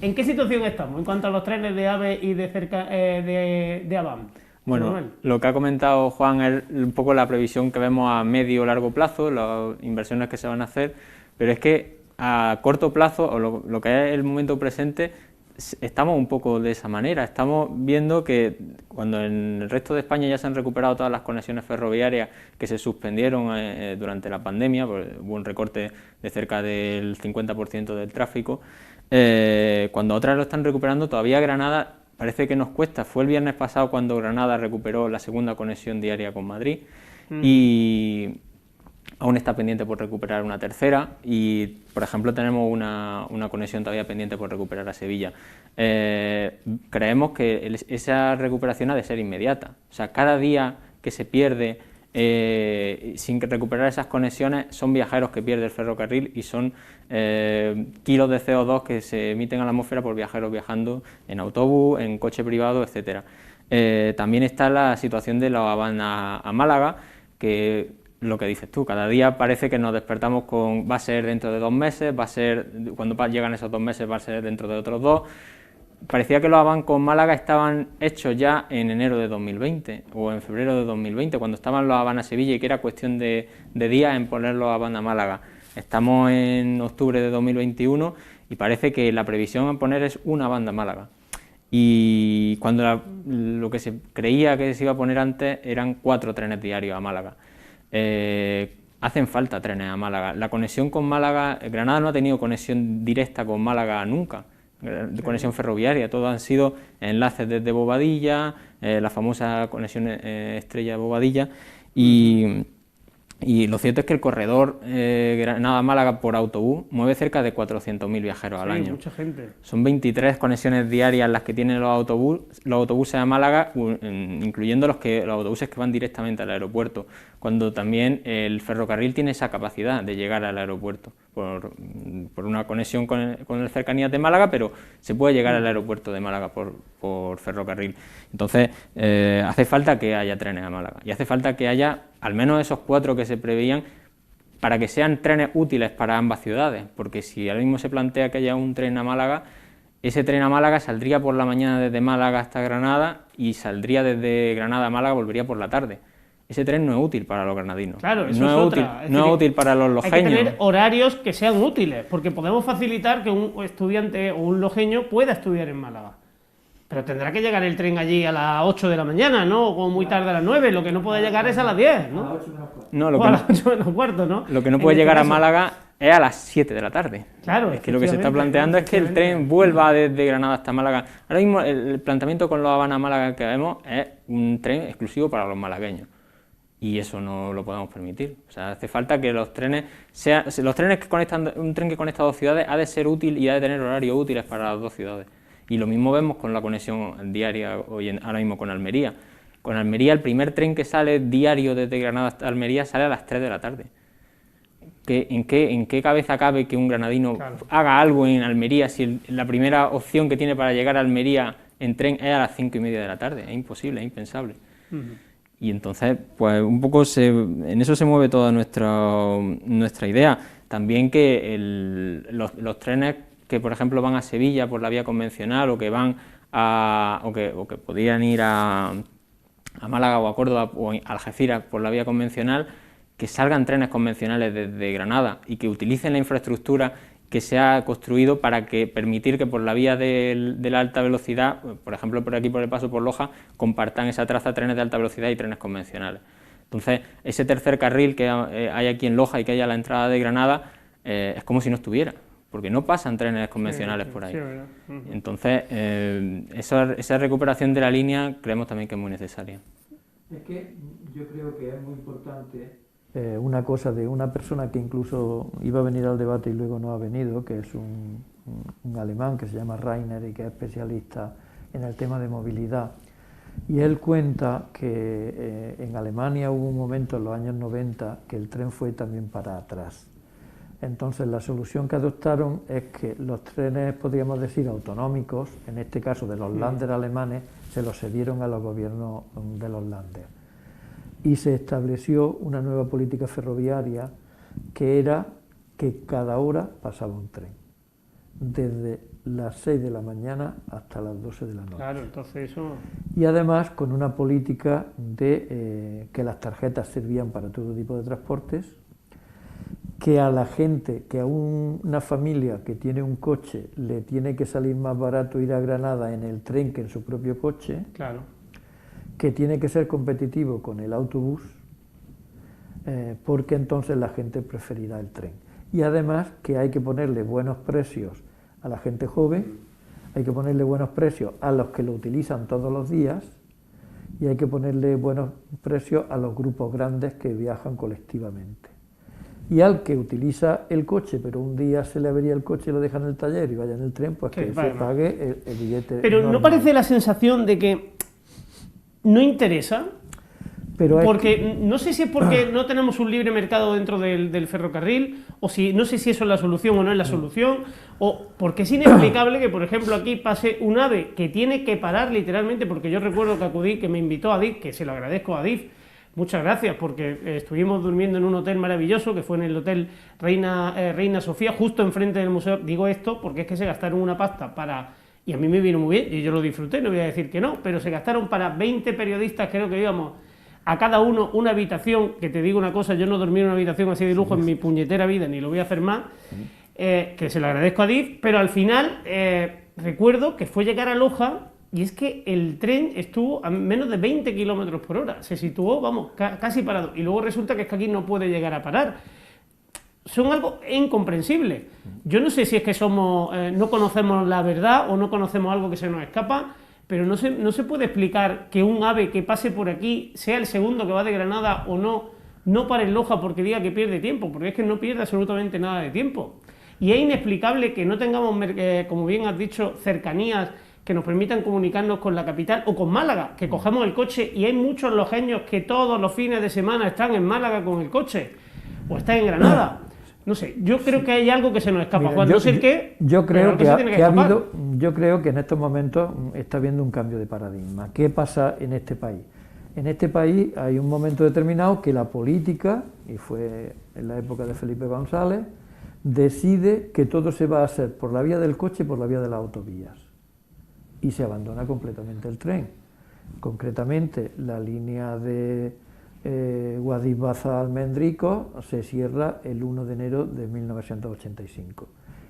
¿En qué situación estamos en cuanto a los trenes de AVE y de AVAN? Bueno, lo que ha comentado Juan es un poco la previsión que vemos a medio o largo plazo, las inversiones que se van a hacer, pero es que a corto plazo, o lo que es el momento presente, estamos un poco de esa manera. Estamos viendo que cuando en el resto de España ya se han recuperado todas las conexiones ferroviarias que se suspendieron durante la pandemia, pues hubo un recorte de cerca del 50% del tráfico, cuando otras lo están recuperando, todavía Granada parece que nos cuesta. Fue el viernes pasado cuando Granada recuperó la segunda conexión diaria con Madrid y aún está pendiente por recuperar una tercera, y por ejemplo tenemos una conexión todavía pendiente por recuperar a Sevilla. Creemos que esa recuperación ha de ser inmediata, o sea, cada día que se pierde sin recuperar esas conexiones son viajeros que pierde el ferrocarril y son kilos de CO2 que se emiten a la atmósfera por viajeros viajando en autobús, en coche privado, etcétera. También está la situación de la Habana a Málaga, que lo que dices tú, cada día parece que nos despertamos con va a ser dentro de 2 meses, va a ser cuando llegan esos 2 meses va a ser dentro de otros 2. Parecía que los AVAN con Málaga estaban hechos ya en enero de 2020 o en febrero de 2020, cuando estaban los AVAN a Sevilla y que era cuestión de días en poner los AVAN a Málaga. Estamos en octubre de 2021 y parece que la previsión a poner es una banda a Málaga. Y cuando lo que se creía que se iba a poner antes eran 4 trenes diarios a Málaga. Hacen falta trenes a Málaga. La conexión con Málaga, Granada no ha tenido conexión directa con Málaga nunca. de conexión ferroviaria, todo han sido enlaces desde Bobadilla, la famosa conexión Estrella-Bobadilla, y lo cierto es que el corredor Granada-Málaga por autobús mueve cerca de 400.000 viajeros al año. Mucha gente. Son 23 conexiones diarias las que tienen los autobuses a Málaga, incluyendo los autobuses que van directamente al aeropuerto, cuando también el ferrocarril tiene esa capacidad de llegar al aeropuerto por una conexión con el cercanías de Málaga, pero se puede llegar al aeropuerto de Málaga por ferrocarril. Entonces hace falta que haya trenes a Málaga y hace falta que haya al menos esos 4 que se preveían para que sean trenes útiles para ambas ciudades, porque si ahora mismo se plantea que haya un tren a Málaga, ese tren a Málaga saldría por la mañana desde Málaga hasta Granada y saldría desde Granada a Málaga, volvería por la tarde. Ese tren no es útil para los granadinos, claro, eso no es útil para los lojeños. Hay que tener horarios que sean útiles, porque podemos facilitar que un estudiante o un lojeño pueda estudiar en Málaga. Pero tendrá que llegar el tren allí a las 8 de la mañana, ¿no? O muy tarde a las 9, lo que no puede llegar es a las 10, ¿no? No, o a las 8 menos cuarto, ¿no? Lo que no puede llegar a Málaga es a las 7 de la tarde. Claro, es que lo que se está planteando es que el tren vuelva desde Granada hasta Málaga. Ahora mismo el planteamiento con los Habana-Málaga que vemos es un tren exclusivo para los malagueños. Y eso no lo podemos permitir. O sea, hace falta que los trenes que conectan, un tren que conecta 2 ciudades ha de ser útil y ha de tener horarios útiles para las 2 ciudades. Y lo mismo vemos con la conexión diaria ahora mismo con Almería. Con Almería el primer tren que sale diario desde Granada hasta Almería sale a las 3 de la tarde. ¿En qué cabeza cabe que un granadino haga algo en Almería si la primera opción que tiene para llegar a Almería en tren es a las 5:30 de la tarde? Es imposible, es impensable. Y entonces, pues un poco en eso se mueve toda nuestra idea. También que los trenes que, por ejemplo, van a Sevilla por la vía convencional o que van o que podrían ir a Málaga o a Córdoba o a Algeciras por la vía convencional, que salgan trenes convencionales desde Granada y que utilicen la infraestructura que se ha construido para permitir que por la vía de la alta velocidad, por ejemplo por aquí por el paso por Loja, compartan esa traza trenes de alta velocidad y trenes convencionales. Entonces, ese tercer carril que hay aquí en Loja y que hay a la entrada de Granada, es como si no estuviera, porque no pasan trenes convencionales por ahí. Entonces, esa recuperación de la línea creemos también que es muy necesaria. Es que yo creo que es muy importante una cosa de una persona que incluso iba a venir al debate y luego no ha venido, que es un alemán que se llama Rainer y que es especialista en el tema de movilidad. Y él cuenta que en Alemania hubo un momento en los años 90 que el tren fue también para atrás. Entonces la solución que adoptaron es que los trenes, podríamos decir, autonómicos, en este caso de los Länder alemanes, se los cedieron a los gobiernos de los Länder. Y se estableció una nueva política ferroviaria que era que cada hora pasaba un tren, desde las 6 de la mañana hasta las 12 de la noche. Claro, entonces eso... Y además con una política de que las tarjetas servían para todo tipo de transportes, que a la gente, que a una familia que tiene un coche le tiene que salir más barato ir a Granada en el tren que en su propio coche, claro, que tiene que ser competitivo con el autobús, porque entonces la gente preferirá el tren. Y además que hay que ponerle buenos precios a la gente joven, hay que ponerle buenos precios a los que lo utilizan todos los días y hay que ponerle buenos precios a los grupos grandes que viajan colectivamente. Y al que utiliza el coche, pero un día se le avería el coche y lo deja en el taller y vaya en el tren, pues que se pague el billete. Pero normal. ¿No parece la sensación de que no interesa? Pero porque no sé si es porque no tenemos un libre mercado dentro del ferrocarril, o si no sé si eso es la solución o no es la solución, o porque es inexplicable que, por ejemplo, aquí pase un AVE que tiene que parar literalmente, porque yo recuerdo que acudí, que me invitó a DIF, que se lo agradezco a DIF, muchas gracias, porque estuvimos durmiendo en un hotel maravilloso, que fue en el Hotel Reina Sofía, justo enfrente del museo. Digo esto porque es que se gastaron una pasta para... Y a mí me vino muy bien, y yo lo disfruté, no voy a decir que no, pero se gastaron para 20 periodistas, creo que íbamos a cada uno una habitación, que te digo una cosa, yo no dormí en una habitación así de lujo en mi puñetera vida, ni lo voy a hacer más, que se lo agradezco a DIF, pero al final recuerdo que fue llegar a Loja, y es que el tren estuvo a menos de 20 kilómetros por hora, se situó, vamos, casi parado, y luego resulta que es que aquí no puede llegar a parar. son algo incomprensible. Yo no sé si es que somos, no conocemos la verdad o no conocemos algo que se nos escapa, pero no se puede explicar que un ave que pase por aquí sea el segundo que va de Granada o no para en Loja porque diga que pierde tiempo, porque es que no pierde absolutamente nada de tiempo. Y es inexplicable que no tengamos, como bien has dicho, cercanías que nos permitan comunicarnos con la capital o con Málaga, que cogemos el coche y hay muchos lojeños que todos los fines de semana están en Málaga con el coche o están en Granada. No sé, yo creo que hay algo que se nos escapa, Mira, Juan, no sé el qué. Yo creo que yo creo que en estos momentos está habiendo un cambio de paradigma. ¿Qué pasa en este país? En este país hay un momento determinado que la política, y fue en la época de Felipe González, decide que todo se va a hacer por la vía del coche y por la vía de las autovías. Y se abandona completamente el tren. Concretamente, la línea de Guadix-Baza-Almendrico se cierra el 1 de enero de 1985.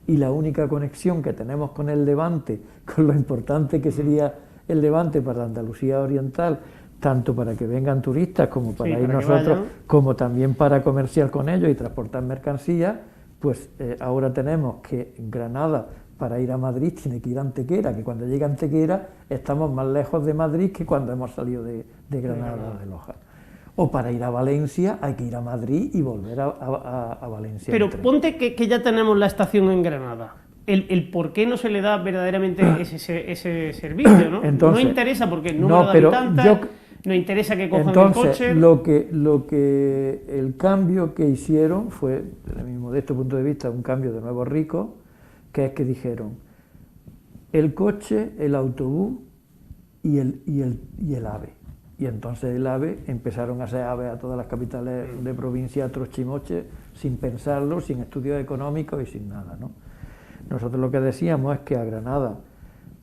Y la única conexión que tenemos con el Levante, con lo importante que sería el Levante para la Andalucía Oriental, tanto para que vengan turistas como para ir nosotros, como también para comerciar con ellos y transportar mercancías, pues ahora tenemos que Granada, para ir a Madrid, tiene que ir a Antequera, que cuando llega a Antequera estamos más lejos de Madrid que cuando hemos salido de Granada o de Loja. O para ir a Valencia hay que ir a Madrid y volver a Valencia. Pero ponte que ya tenemos la estación en Granada. El por qué no se le da verdaderamente ese servicio, ¿no? Entonces, no interesa porque el número de habitantes, no interesa que cojan el coche. Lo que el cambio que hicieron fue, desde mi modesto punto de vista, un cambio de nuevo rico, que es que dijeron el coche, el autobús y el AVE. Y entonces el AVE, empezaron a hacer AVE a todas las capitales de provincia, a trochimoche, sin pensarlo, sin estudios económicos y sin nada, ¿no? Nosotros lo que decíamos es que a Granada,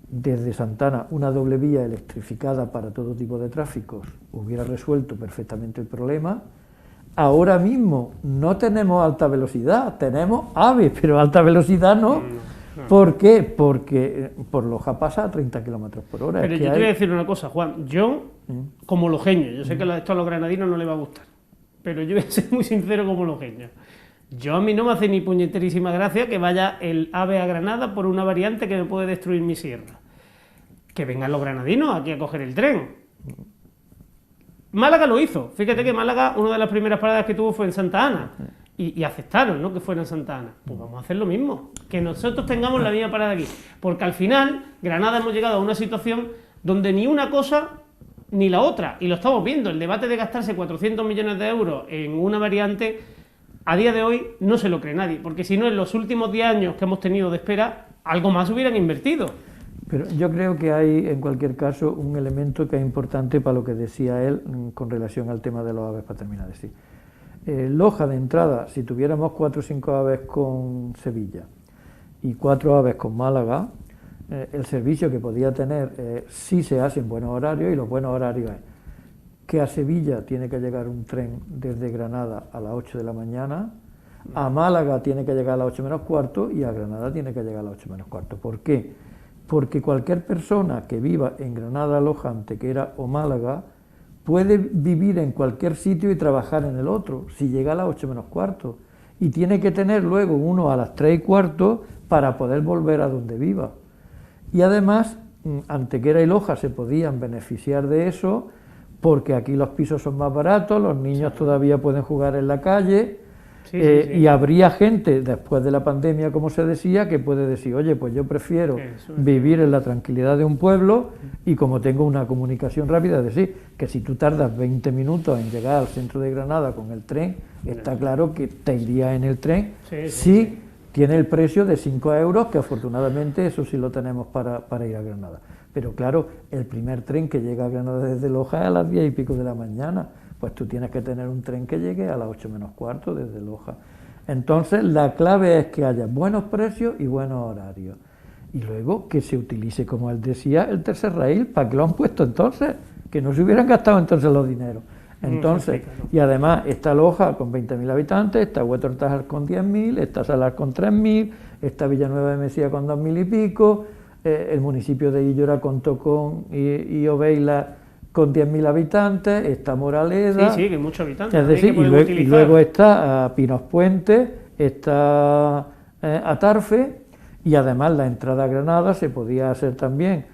desde Santana, una doble vía electrificada para todo tipo de tráficos hubiera resuelto perfectamente el problema. Ahora mismo no tenemos alta velocidad, tenemos AVE, pero alta velocidad no. ¿Por qué? Porque por Loja pasa a 30 kilómetros por hora. Pero yo te voy a decir una cosa, Juan. Yo, como lojeño, yo sé que esto a los granadinos no les va a gustar, pero yo voy a ser muy sincero como lojeño. A mí no me hace ni puñeterísima gracia que vaya el AVE a Granada por una variante que me puede destruir mi sierra. Que vengan los granadinos aquí a coger el tren. Málaga lo hizo. Fíjate que Málaga, una de las primeras paradas que tuvo fue en Santa Ana. Y aceptaron, ¿no?, que fuera en Santa Ana. Pues vamos a hacer lo mismo, que nosotros tengamos la misma parada aquí. Porque al final, Granada hemos llegado a una situación donde ni una cosa ni la otra. Y lo estamos viendo, el debate de gastarse 400 millones de euros en una variante, a día de hoy no se lo cree nadie. Porque si no, en los últimos 10 años que hemos tenido de espera, algo más hubieran invertido. Pero yo creo que hay, en cualquier caso, un elemento que es importante para lo que decía él con relación al tema de los aves, para terminar de decir. Loja, de entrada, si tuviéramos 4 o 5 aves con Sevilla y 4 aves con Málaga, el servicio que podía tener sí se hace en buenos horarios, y los buenos horarios es que a Sevilla tiene que llegar un tren desde Granada a las 8 de la mañana, a Málaga tiene que llegar a las 8 menos cuarto y a Granada tiene que llegar a las 8 menos cuarto. ¿Por qué? Porque cualquier persona que viva en Granada, Loja, Antequera o Málaga puede vivir en cualquier sitio y trabajar en el otro, si llega a las 8 menos cuarto, y tiene que tener luego uno a las 3 y cuarto para poder volver a donde viva. Y además, Antequera y Loja se podían beneficiar de eso, porque aquí los pisos son más baratos, los niños todavía pueden jugar en la calle, y habría gente, después de la pandemia, como se decía, que puede decir, oye, pues yo prefiero vivir en la tranquilidad de un pueblo, y como tengo una comunicación rápida, es decir, que si tú tardas 20 minutos en llegar al centro de Granada con el tren, está claro que te irías en el tren si tiene el precio de 5 euros, que afortunadamente eso sí lo tenemos para ir a Granada. Pero claro, el primer tren que llega a Granada desde Loja es a las 10 y pico de la mañana, pues tú tienes que tener un tren que llegue a las 8 menos cuarto desde Loja. Entonces la clave es que haya buenos precios y buenos horarios. Y luego que se utilice, como él decía, el tercer raíl. ¿Para qué lo han puesto entonces? Que no se hubieran gastado entonces los dineros. Entonces, y además está Loja con 20.000 habitantes, está Huetortájar con 10.000, está Salar con 3.000, está Villanueva de Mesía con 2.000 y pico, el municipio de Illora contó con y Oveila con 10.000 habitantes, está Moraleda... Sí, que muchos habitantes. Es decir, y luego está Pinos Puente, esta Atarfe, y además la entrada a Granada se podía hacer también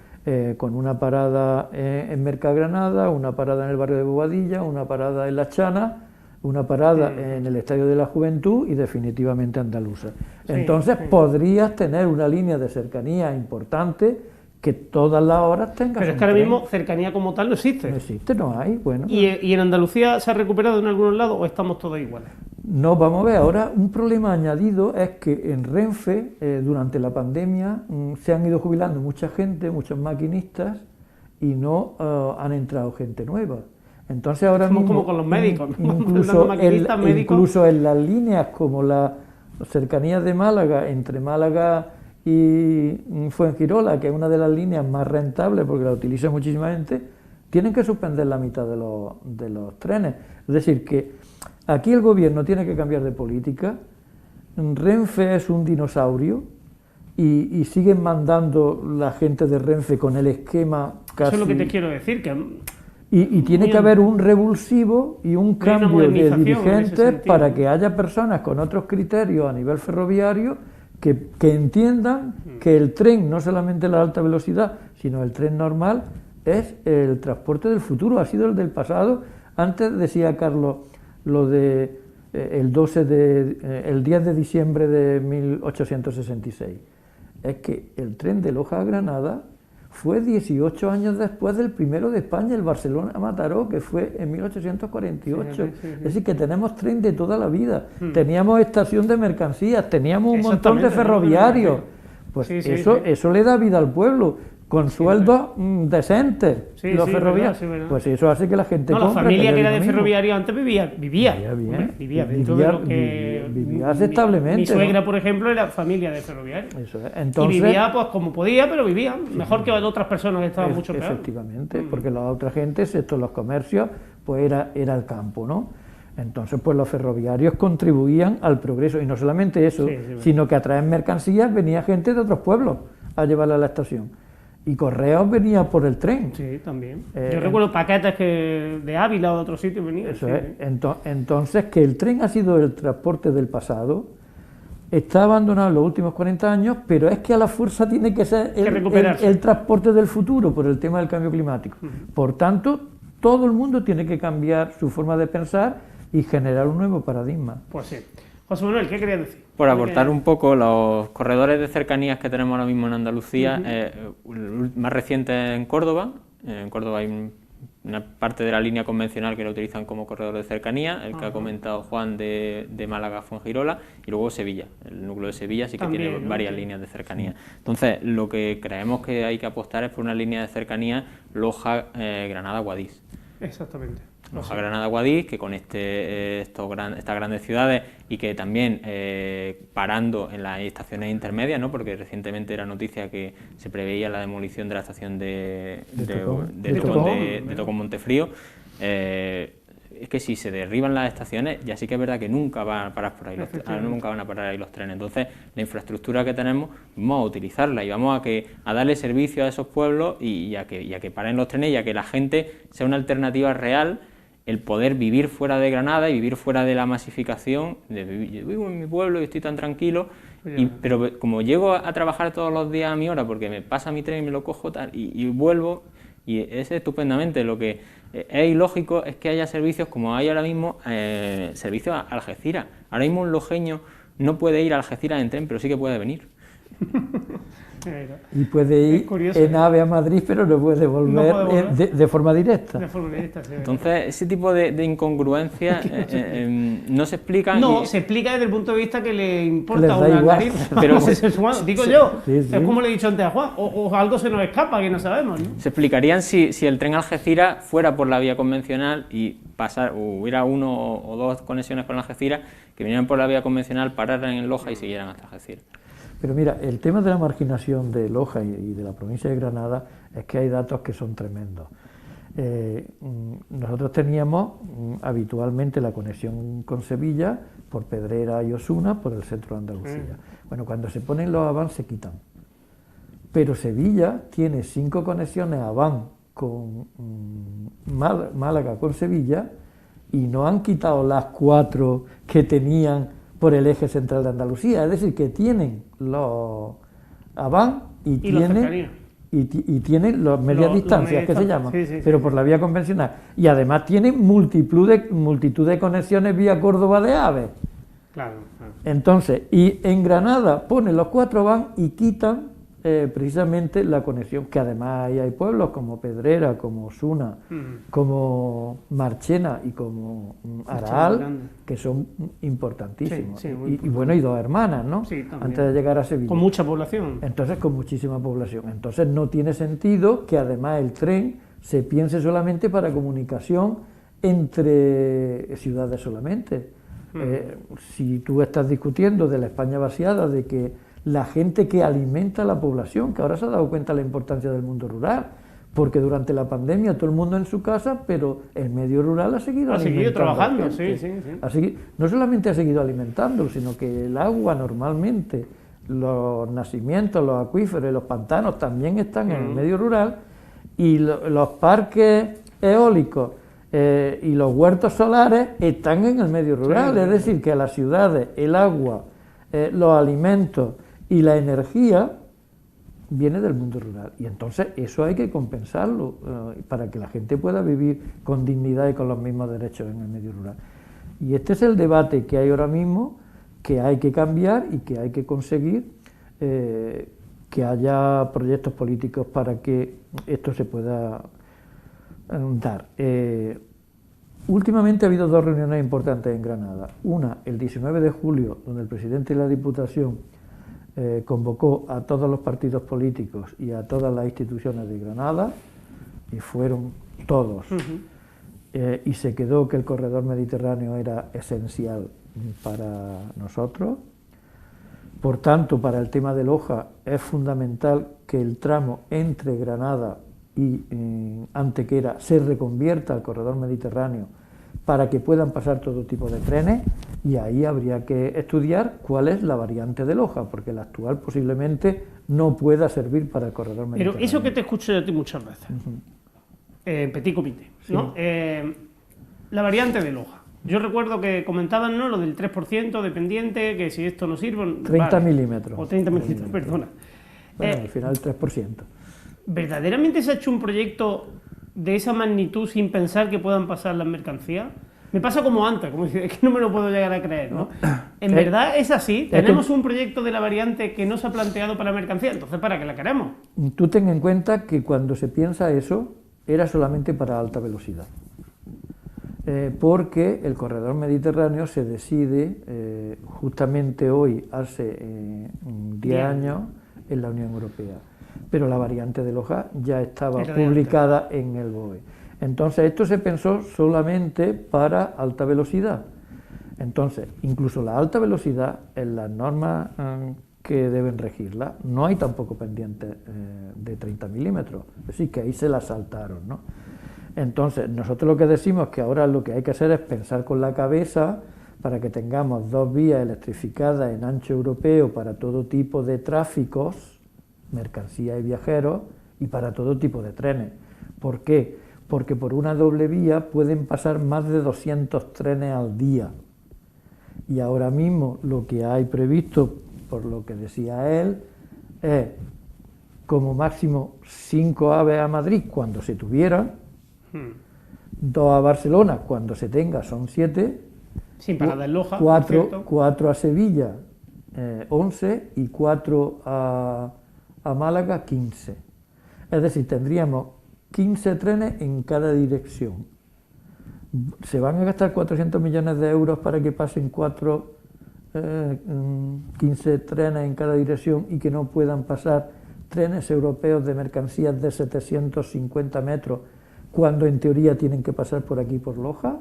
con una parada en Mercagranada, una parada en el barrio de Bobadilla, una parada en La Chana, una parada en el Estadio de la Juventud y definitivamente Andaluza. Entonces podrías tener una línea de cercanía importante que todas las horas tengas. Pero es que ahora mismo cercanía como tal no existe. No existe, no hay. Bueno, ¿Y en Andalucía se ha recuperado en algunos lados o estamos todos iguales? no, vamos a ver, ahora un problema añadido es que en Renfe, durante la pandemia, se han ido jubilando mucha gente, muchos maquinistas, y no han entrado gente nueva. Entonces ahora Estamos mismo, como con los médicos, ¿no? incluso en las líneas como las cercanías de Málaga, entre Málaga y Fuengirola, que es una de las líneas más rentables porque la utiliza muchísima gente, tienen que suspender la mitad de los trenes. Es decir, que aquí el gobierno tiene que cambiar de política. Renfe es un dinosaurio y siguen mandando la gente de Renfe con el esquema casi... Eso es lo que te quiero decir, que... Y tiene que haber un revulsivo y un cambio de dirigentes para que haya personas con otros criterios a nivel ferroviario que entiendan que el tren, no solamente la alta velocidad, sino el tren normal, es el transporte del futuro, ha sido el del pasado. Antes decía Carlos lo de el 10 de diciembre de 1866. Es que el tren de Loja a Granada fue 18 años después del primero de España, el Barcelona-Mataró, que fue en 1848. Es decir, que tenemos tren de toda la vida. Teníamos estación de mercancías, teníamos un montón de ferroviarios. Pues eso le da vida al pueblo, con sueldos decentes, los ferroviarios. Pues eso hace que la gente la familia que era de ferroviario antes vivía aceptablemente. Mi suegra, por ejemplo, era familia de ferroviario. Eso es. Entonces, y vivía pues como podía, pero vivía mejor que otras personas que estaban mucho peor. Efectivamente, porque la otra gente, excepto los comercios, pues era el campo, ¿no? Entonces, pues los ferroviarios contribuían al progreso, y no solamente eso, sino que a traer mercancías venía gente de otros pueblos a llevarla a la estación. Y Correos venía por el tren. Sí, también. Yo recuerdo paquetes que de Ávila o de otros sitios venían. Eso es. Entonces, que el tren ha sido el transporte del pasado, está abandonado en los últimos 40 años, pero es que a la fuerza tiene que ser el transporte del futuro por el tema del cambio climático. Por tanto, todo el mundo tiene que cambiar su forma de pensar y generar un nuevo paradigma. Pues sí. José Manuel, ¿qué querías decir? Por aportar un poco los corredores de cercanías que tenemos ahora mismo en Andalucía, el más reciente en Córdoba. En Córdoba hay una parte de la línea convencional que lo utilizan como corredor de cercanía, el que ha comentado Juan de Málaga a Fuengirola, y luego Sevilla, el núcleo de Sevilla sí que también tiene varias líneas de cercanía. Entonces, lo que creemos que hay que apostar es por una línea de cercanía Loja-Granada-Guadix. Exactamente. Loja, Granada, Guadix, que conecte estas grandes ciudades y que también parando en las estaciones intermedias, ¿no? Porque recientemente era noticia que se preveía la demolición de la estación de Tocón Montefrío. Es que si se derriban las estaciones, ya sí que es verdad que nunca van a parar por ahí nunca van a parar ahí los trenes. Entonces, la infraestructura que tenemos, vamos a utilizarla y vamos a darle servicio a esos pueblos y a que paren los trenes y a que la gente sea una alternativa real, el poder vivir fuera de Granada y vivir fuera de la masificación. Yo vivo en mi pueblo y estoy tan tranquilo, pero como llego a trabajar todos los días a mi hora porque me pasa mi tren y me lo cojo y vuelvo, y es estupendamente. Lo que es ilógico es que haya servicios como hay ahora mismo, servicios a Algeciras. Ahora mismo un lojeño no puede ir a Algeciras en tren, pero sí que puede venir. Y puede ir en AVE a Madrid, pero no puede volver, de forma directa. De forma directa, sí. Entonces, ese tipo de incongruencias no se explican. No, se explica desde el punto de vista que le importa una nariz. Pero digo yo, es como le he dicho antes a Juan, o algo se nos escapa que no sabemos, ¿no? Se explicarían si el tren Algeciras fuera por la vía convencional y hubiera uno o dos conexiones con Algeciras que vinieran por la vía convencional, pararan en Loja y siguieran hasta Algeciras. Pero mira, el tema de la marginación de Loja y de la provincia de Granada es que hay datos que son tremendos. Nosotros teníamos habitualmente la conexión con Sevilla por Pedrera y Osuna, por el centro de Andalucía. Bueno, cuando se ponen los Aván se quitan. Pero Sevilla tiene 5 conexiones Aván con Málaga con Sevilla y no han quitado las 4 que tenían por el eje central de Andalucía, es decir, que tienen los AVAN y tienen las medias distancias que se llaman, pero por la vía convencional, y además tienen multitud de conexiones vía Córdoba de AVE. Claro. Entonces, y en Granada ponen los 4 AVAN y quitan precisamente la conexión, que además ahí hay pueblos como Pedrera, como Osuna, como Marchena y como Araal, que son importantísimos. Y bueno, y 2 hermanas, ¿no? Sí, antes de llegar a Sevilla. Con mucha población. Entonces, con muchísima población. Entonces, no tiene sentido que además el tren se piense solamente para comunicación entre ciudades solamente. Si tú estás discutiendo de la España vaciada, de que la gente que alimenta a la población, que ahora se ha dado cuenta de la importancia del mundo rural, porque durante la pandemia todo el mundo en su casa, pero el medio rural ha seguido trabajando, no solamente ha seguido alimentando, sino que el agua normalmente, los nacimientos, los acuíferos y los pantanos también están en el medio rural, y los parques eólicos y los huertos solares están en el medio rural, es decir, que a las ciudades el agua, los alimentos y la energía viene del mundo rural, y entonces eso hay que compensarlo para que la gente pueda vivir con dignidad y con los mismos derechos en el medio rural. Y este es el debate que hay ahora mismo, que hay que cambiar y que hay que conseguir que haya proyectos políticos para que esto se pueda dar. Últimamente ha habido 2 reuniones importantes en Granada. Una, el 19 de julio, donde el presidente de la Diputación convocó a todos los partidos políticos y a todas las instituciones de Granada, y fueron todos. Y se quedó que el corredor mediterráneo era esencial para nosotros. Por tanto, para el tema de Loja es fundamental que el tramo entre Granada y Antequera se reconvierta al corredor mediterráneo para que puedan pasar todo tipo de trenes, y ahí habría que estudiar cuál es la variante de Loja, porque la actual posiblemente no pueda servir para el corredor mediterráneo. Pero eso que te escucho de ti muchas veces, petit comité, ¿no? La variante de Loja. Yo recuerdo que comentaban, ¿no?, lo del 3% de pendiente, que si esto no sirve... 30 milímetros. O 30 milímetros, perdona. Bueno, al final el 3%. ¿Verdaderamente se ha hecho un proyecto de esa magnitud sin pensar que puedan pasar las mercancías? Me pasa como antes, como decir, es que no me lo puedo llegar a creer, ¿no? ¿En verdad es así? ¿Tenemos un proyecto de la variante que no se ha planteado para la mercancía? Entonces, ¿para qué la queremos? Tú ten en cuenta que cuando se piensa eso, era solamente para alta velocidad. Porque el corredor mediterráneo se decide justamente hoy, hace 10 años, en la Unión Europea. Pero la variante de Loja ya estaba publicada en el BOE. Entonces, esto se pensó solamente para alta velocidad. Entonces, incluso la alta velocidad, en las normas que deben regirla, no hay tampoco pendientes de 30 milímetros. Es decir, que ahí se la saltaron, ¿no? Entonces, nosotros lo que decimos es que ahora lo que hay que hacer es pensar con la cabeza para que tengamos 2 vías electrificadas en ancho europeo para todo tipo de tráficos, mercancías y viajeros, y para todo tipo de trenes. ¿Por qué? Porque por una doble vía pueden pasar más de 200 trenes al día. Y ahora mismo lo que hay previsto, por lo que decía él, es como máximo 5 AVE a Madrid cuando se tuvieran, 2 a Barcelona cuando se tenga, son 7, sin parada en Loja, 4 a Sevilla, 11, y 4 a Málaga, 15. Es decir, tendríamos 15 trenes en cada dirección. Se van a gastar 400 millones de euros para que pasen 15 trenes en cada dirección y que no puedan pasar trenes europeos de mercancías de 750 metros, cuando en teoría tienen que pasar por aquí, por Loja.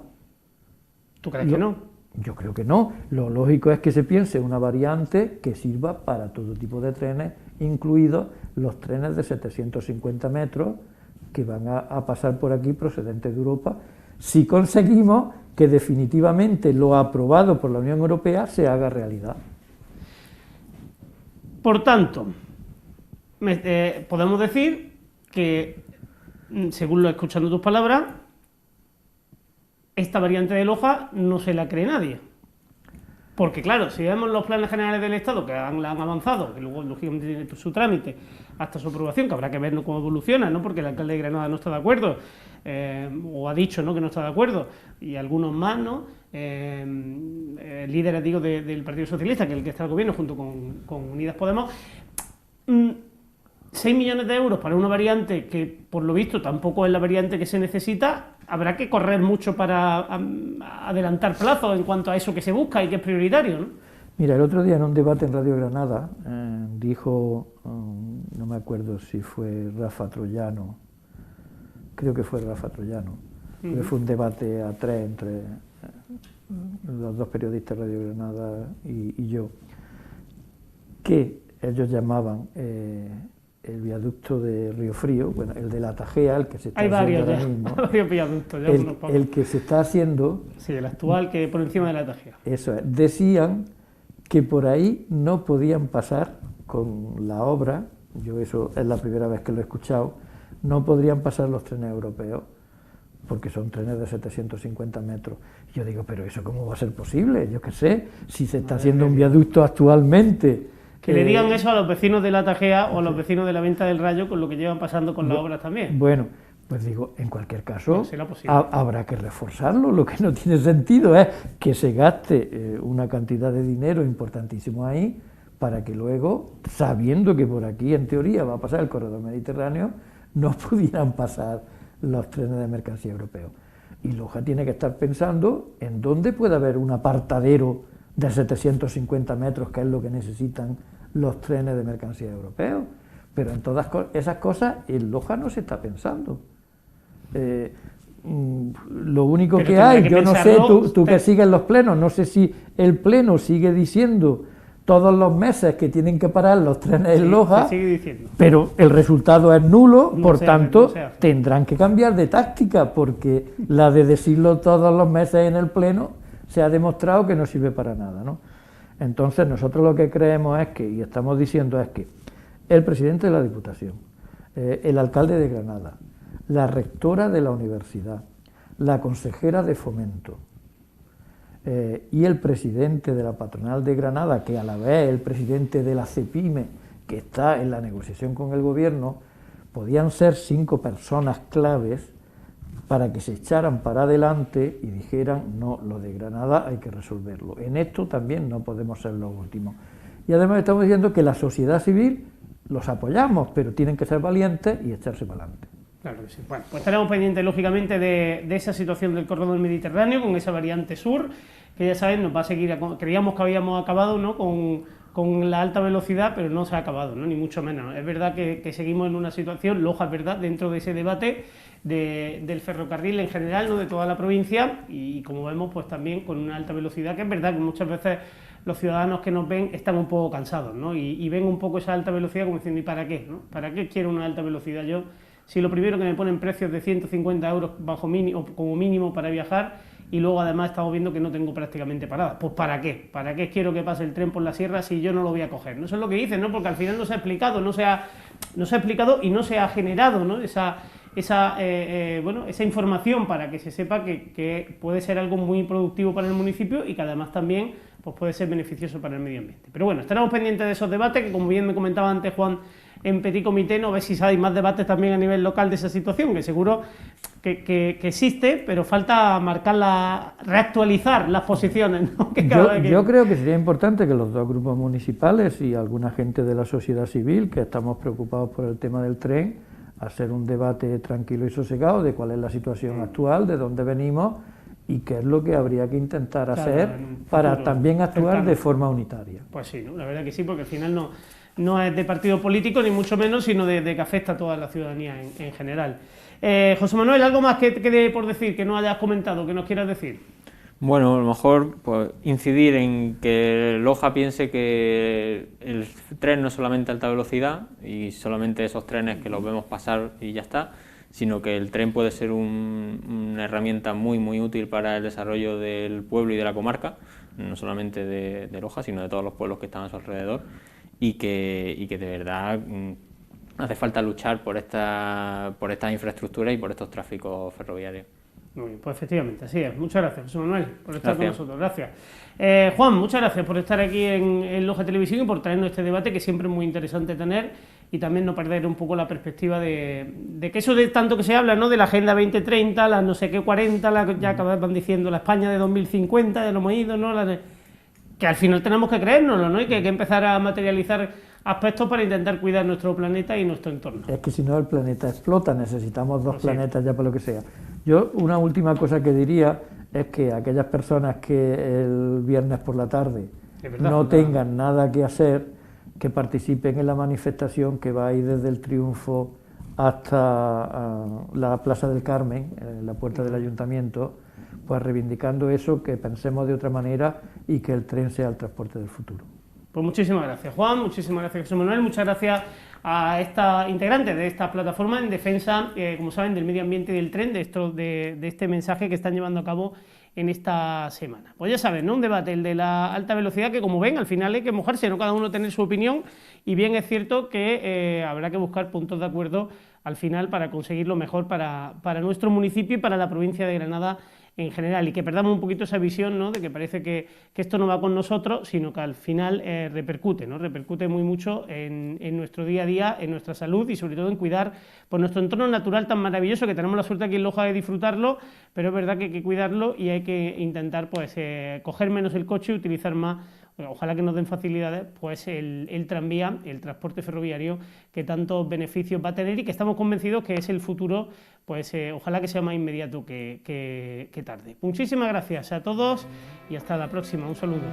¿Tú crees que no? Yo creo que no. Lo lógico es que se piense una variante que sirva para todo tipo de trenes, incluidos los trenes de 750 metros que van a pasar por aquí procedentes de Europa, si conseguimos que definitivamente lo aprobado por la Unión Europea se haga realidad. Por tanto, podemos decir que, según lo escuchando tus palabras, esta variante de Loja no se la cree nadie. porque claro, si vemos los planes generales del Estado que han avanzado, que luego lógicamente tiene su trámite hasta su aprobación, que habrá que ver cómo evoluciona, ¿no? Porque el alcalde de Granada no está de acuerdo, o ha dicho, ¿no?, que no está de acuerdo, y algunos más, ¿no? Líderes, digo, del Partido Socialista, que es el que está al gobierno junto con Unidas Podemos. 6 millones de euros para una variante que, por lo visto, tampoco es la variante que se necesita. Habrá que correr mucho para adelantar plazos en cuanto a eso que se busca y que es prioritario, ¿no? Mira, el otro día en un debate en Radio Granada dijo, no me acuerdo si fue Rafa Troyano, creo que fue Rafa Troyano, pero fue un debate a tres entre los dos periodistas de Radio Granada y yo, que ellos llamaban el viaducto de Río Frío, bueno, el de la Tajea, el que se está haciendo ahora mismo, varios viaductos, el que se está haciendo... Sí, el actual, que por encima de la Tajea. Eso es, decían que por ahí no podían pasar con la obra, yo eso es la primera vez que lo he escuchado, no podrían pasar los trenes europeos, porque son trenes de 750 metros. Yo digo, pero ¿eso cómo va a ser posible? Yo qué sé, si se está haciendo un viaducto actualmente... Que le digan eso a los vecinos de la Tajea o a los vecinos de la Venta del Rayo con lo que llevan pasando con las obras también. Bueno, pues digo, en cualquier caso, será posible. Habrá que reforzarlo. Lo que no tiene sentido es que se gaste una cantidad de dinero importantísimo ahí para que luego, sabiendo que por aquí en teoría va a pasar el corredor mediterráneo, no pudieran pasar los trenes de mercancía europeos. Y Loja tiene que estar pensando en dónde puede haber un apartadero de 750 metros, que es lo que necesitan los trenes de mercancía europeos. Pero en todas esas cosas en Loja no se está pensando. Lo único pero que hay, que yo no sé, tú que sigues los plenos, no sé si el pleno sigue diciendo todos los meses que tienen que parar los trenes en Loja, sigue diciendo, pero el resultado es nulo, no por tanto no tendrán que cambiar de táctica, porque la de decirlo todos los meses en el pleno se ha demostrado que no sirve para nada, ¿no? Entonces nosotros lo que creemos es que, y estamos diciendo es que el presidente de la Diputación, el alcalde de Granada, la rectora de la universidad, la consejera de Fomento y el presidente de la patronal de Granada, que a la vez es el presidente de la CEPIME, que está en la negociación con el gobierno, podían ser 5 personas claves para que se echaran para adelante y dijeran, no, lo de Granada hay que resolverlo. En esto también no podemos ser los últimos. Y además estamos diciendo que la sociedad civil los apoyamos, pero tienen que ser valientes y echarse para adelante. Claro que sí. Bueno, pues estaremos pendientes, lógicamente, de esa situación del corredor mediterráneo, con esa variante sur, que ya saben, nos va a seguir, creíamos que habíamos acabado, ¿no?, con la alta velocidad, pero no se ha acabado, ¿no?, ni mucho menos. Es verdad que seguimos en una situación, Loja es verdad, dentro de ese debate del ferrocarril en general, no de toda la provincia, y como vemos, pues también con una alta velocidad, que es verdad que muchas veces los ciudadanos que nos ven están un poco cansados, ¿no?, y ven un poco esa alta velocidad como diciendo, ¿y para qué?, ¿no? ¿Para qué quiero una alta velocidad yo? Si lo primero que me ponen precios de 150 euros como mínimo para viajar, y luego además estamos viendo que no tengo prácticamente paradas. Pues ¿para qué? ¿Para qué quiero que pase el tren por la sierra si yo no lo voy a coger? No, eso es lo que dicen, ¿no? Porque al final no se ha explicado, no se ha explicado y no se ha generado, ¿no?, esa información para que se sepa que puede ser algo muy productivo para el municipio y que además también pues puede ser beneficioso para el medio ambiente. Pero bueno, estaremos pendientes de esos debates, que como bien me comentaba antes Juan, en Petit Comité, no ver si hay más debates también a nivel local de esa situación, que seguro que existe, pero falta reactualizar las posiciones, ¿no? Yo creo que sería importante que los dos grupos municipales y alguna gente de la sociedad civil, que estamos preocupados por el tema del tren, hacer un debate tranquilo y sosegado de cuál es la situación actual, de dónde venimos y qué es lo que habría que intentar hacer para también actuar de forma unitaria. Pues sí, ¿no? La verdad que sí, porque al final no es de partido político, ni mucho menos, sino de que afecta a toda la ciudadanía en general. José Manuel, ¿algo más que quede por decir, que no hayas comentado, que nos quieras decir? Bueno, a lo mejor pues, incidir en que Loja piense que el tren no es solamente alta velocidad y solamente esos trenes que los vemos pasar y ya está, sino que el tren puede ser una herramienta muy muy útil para el desarrollo del pueblo y de la comarca, no solamente de Loja, sino de todos los pueblos que están a su alrededor, y que de verdad hace falta luchar por estas infraestructuras y por estos tráficos ferroviarios. Muy bien, pues efectivamente, así es. Muchas gracias, José Manuel, por estar con Gracias. nosotros. Gracias. Juan, muchas gracias por estar aquí en Loja Televisión y por traernos este debate que siempre es muy interesante tener y también no perder un poco la perspectiva de que eso de tanto que se habla, ¿no? De la Agenda 2030, la no sé qué 40, ya cada vez van diciendo la España de 2050, ya no hemos ido, ¿no? Que al final tenemos que creérnoslo, ¿no? Y que hay que empezar a materializar aspectos para intentar cuidar nuestro planeta y nuestro entorno. Es que si no el planeta explota, necesitamos dos Así planetas ya para lo que sea. Yo una última cosa que diría es que aquellas personas que el viernes por la tarde Es verdad, no es verdad. tengan nada que hacer, que participen en la manifestación que va a ir desde el Triunfo hasta la Plaza del Carmen, la puerta del Ayuntamiento, pues reivindicando eso, que pensemos de otra manera y que el tren sea el transporte del futuro. Pues muchísimas gracias, Juan, muchísimas gracias, José Manuel, muchas gracias a esta integrante de esta plataforma en defensa, como saben, del medio ambiente y del tren, de este mensaje que están llevando a cabo en esta semana. Pues ya saben, ¿no? Un debate, el de la alta velocidad, que como ven, al final hay que mojarse, no cada uno tener su opinión, y bien es cierto que habrá que buscar puntos de acuerdo al final para conseguir lo mejor para nuestro municipio y para la provincia de Granada en general, y que perdamos un poquito esa visión, ¿no? De que parece que esto no va con nosotros, sino que al final repercute, ¿no? Repercute muy mucho en nuestro día a día, en nuestra salud y sobre todo en cuidar pues, nuestro entorno natural tan maravilloso, que tenemos la suerte aquí en Loja de disfrutarlo, pero es verdad que hay que cuidarlo y hay que intentar pues, coger menos el coche y utilizar más, ojalá que nos den facilidades, pues el tranvía, el transporte ferroviario, que tantos beneficios va a tener y que estamos convencidos que es el futuro, pues ojalá que sea más inmediato que tarde. Muchísimas gracias a todos y hasta la próxima. Un saludo.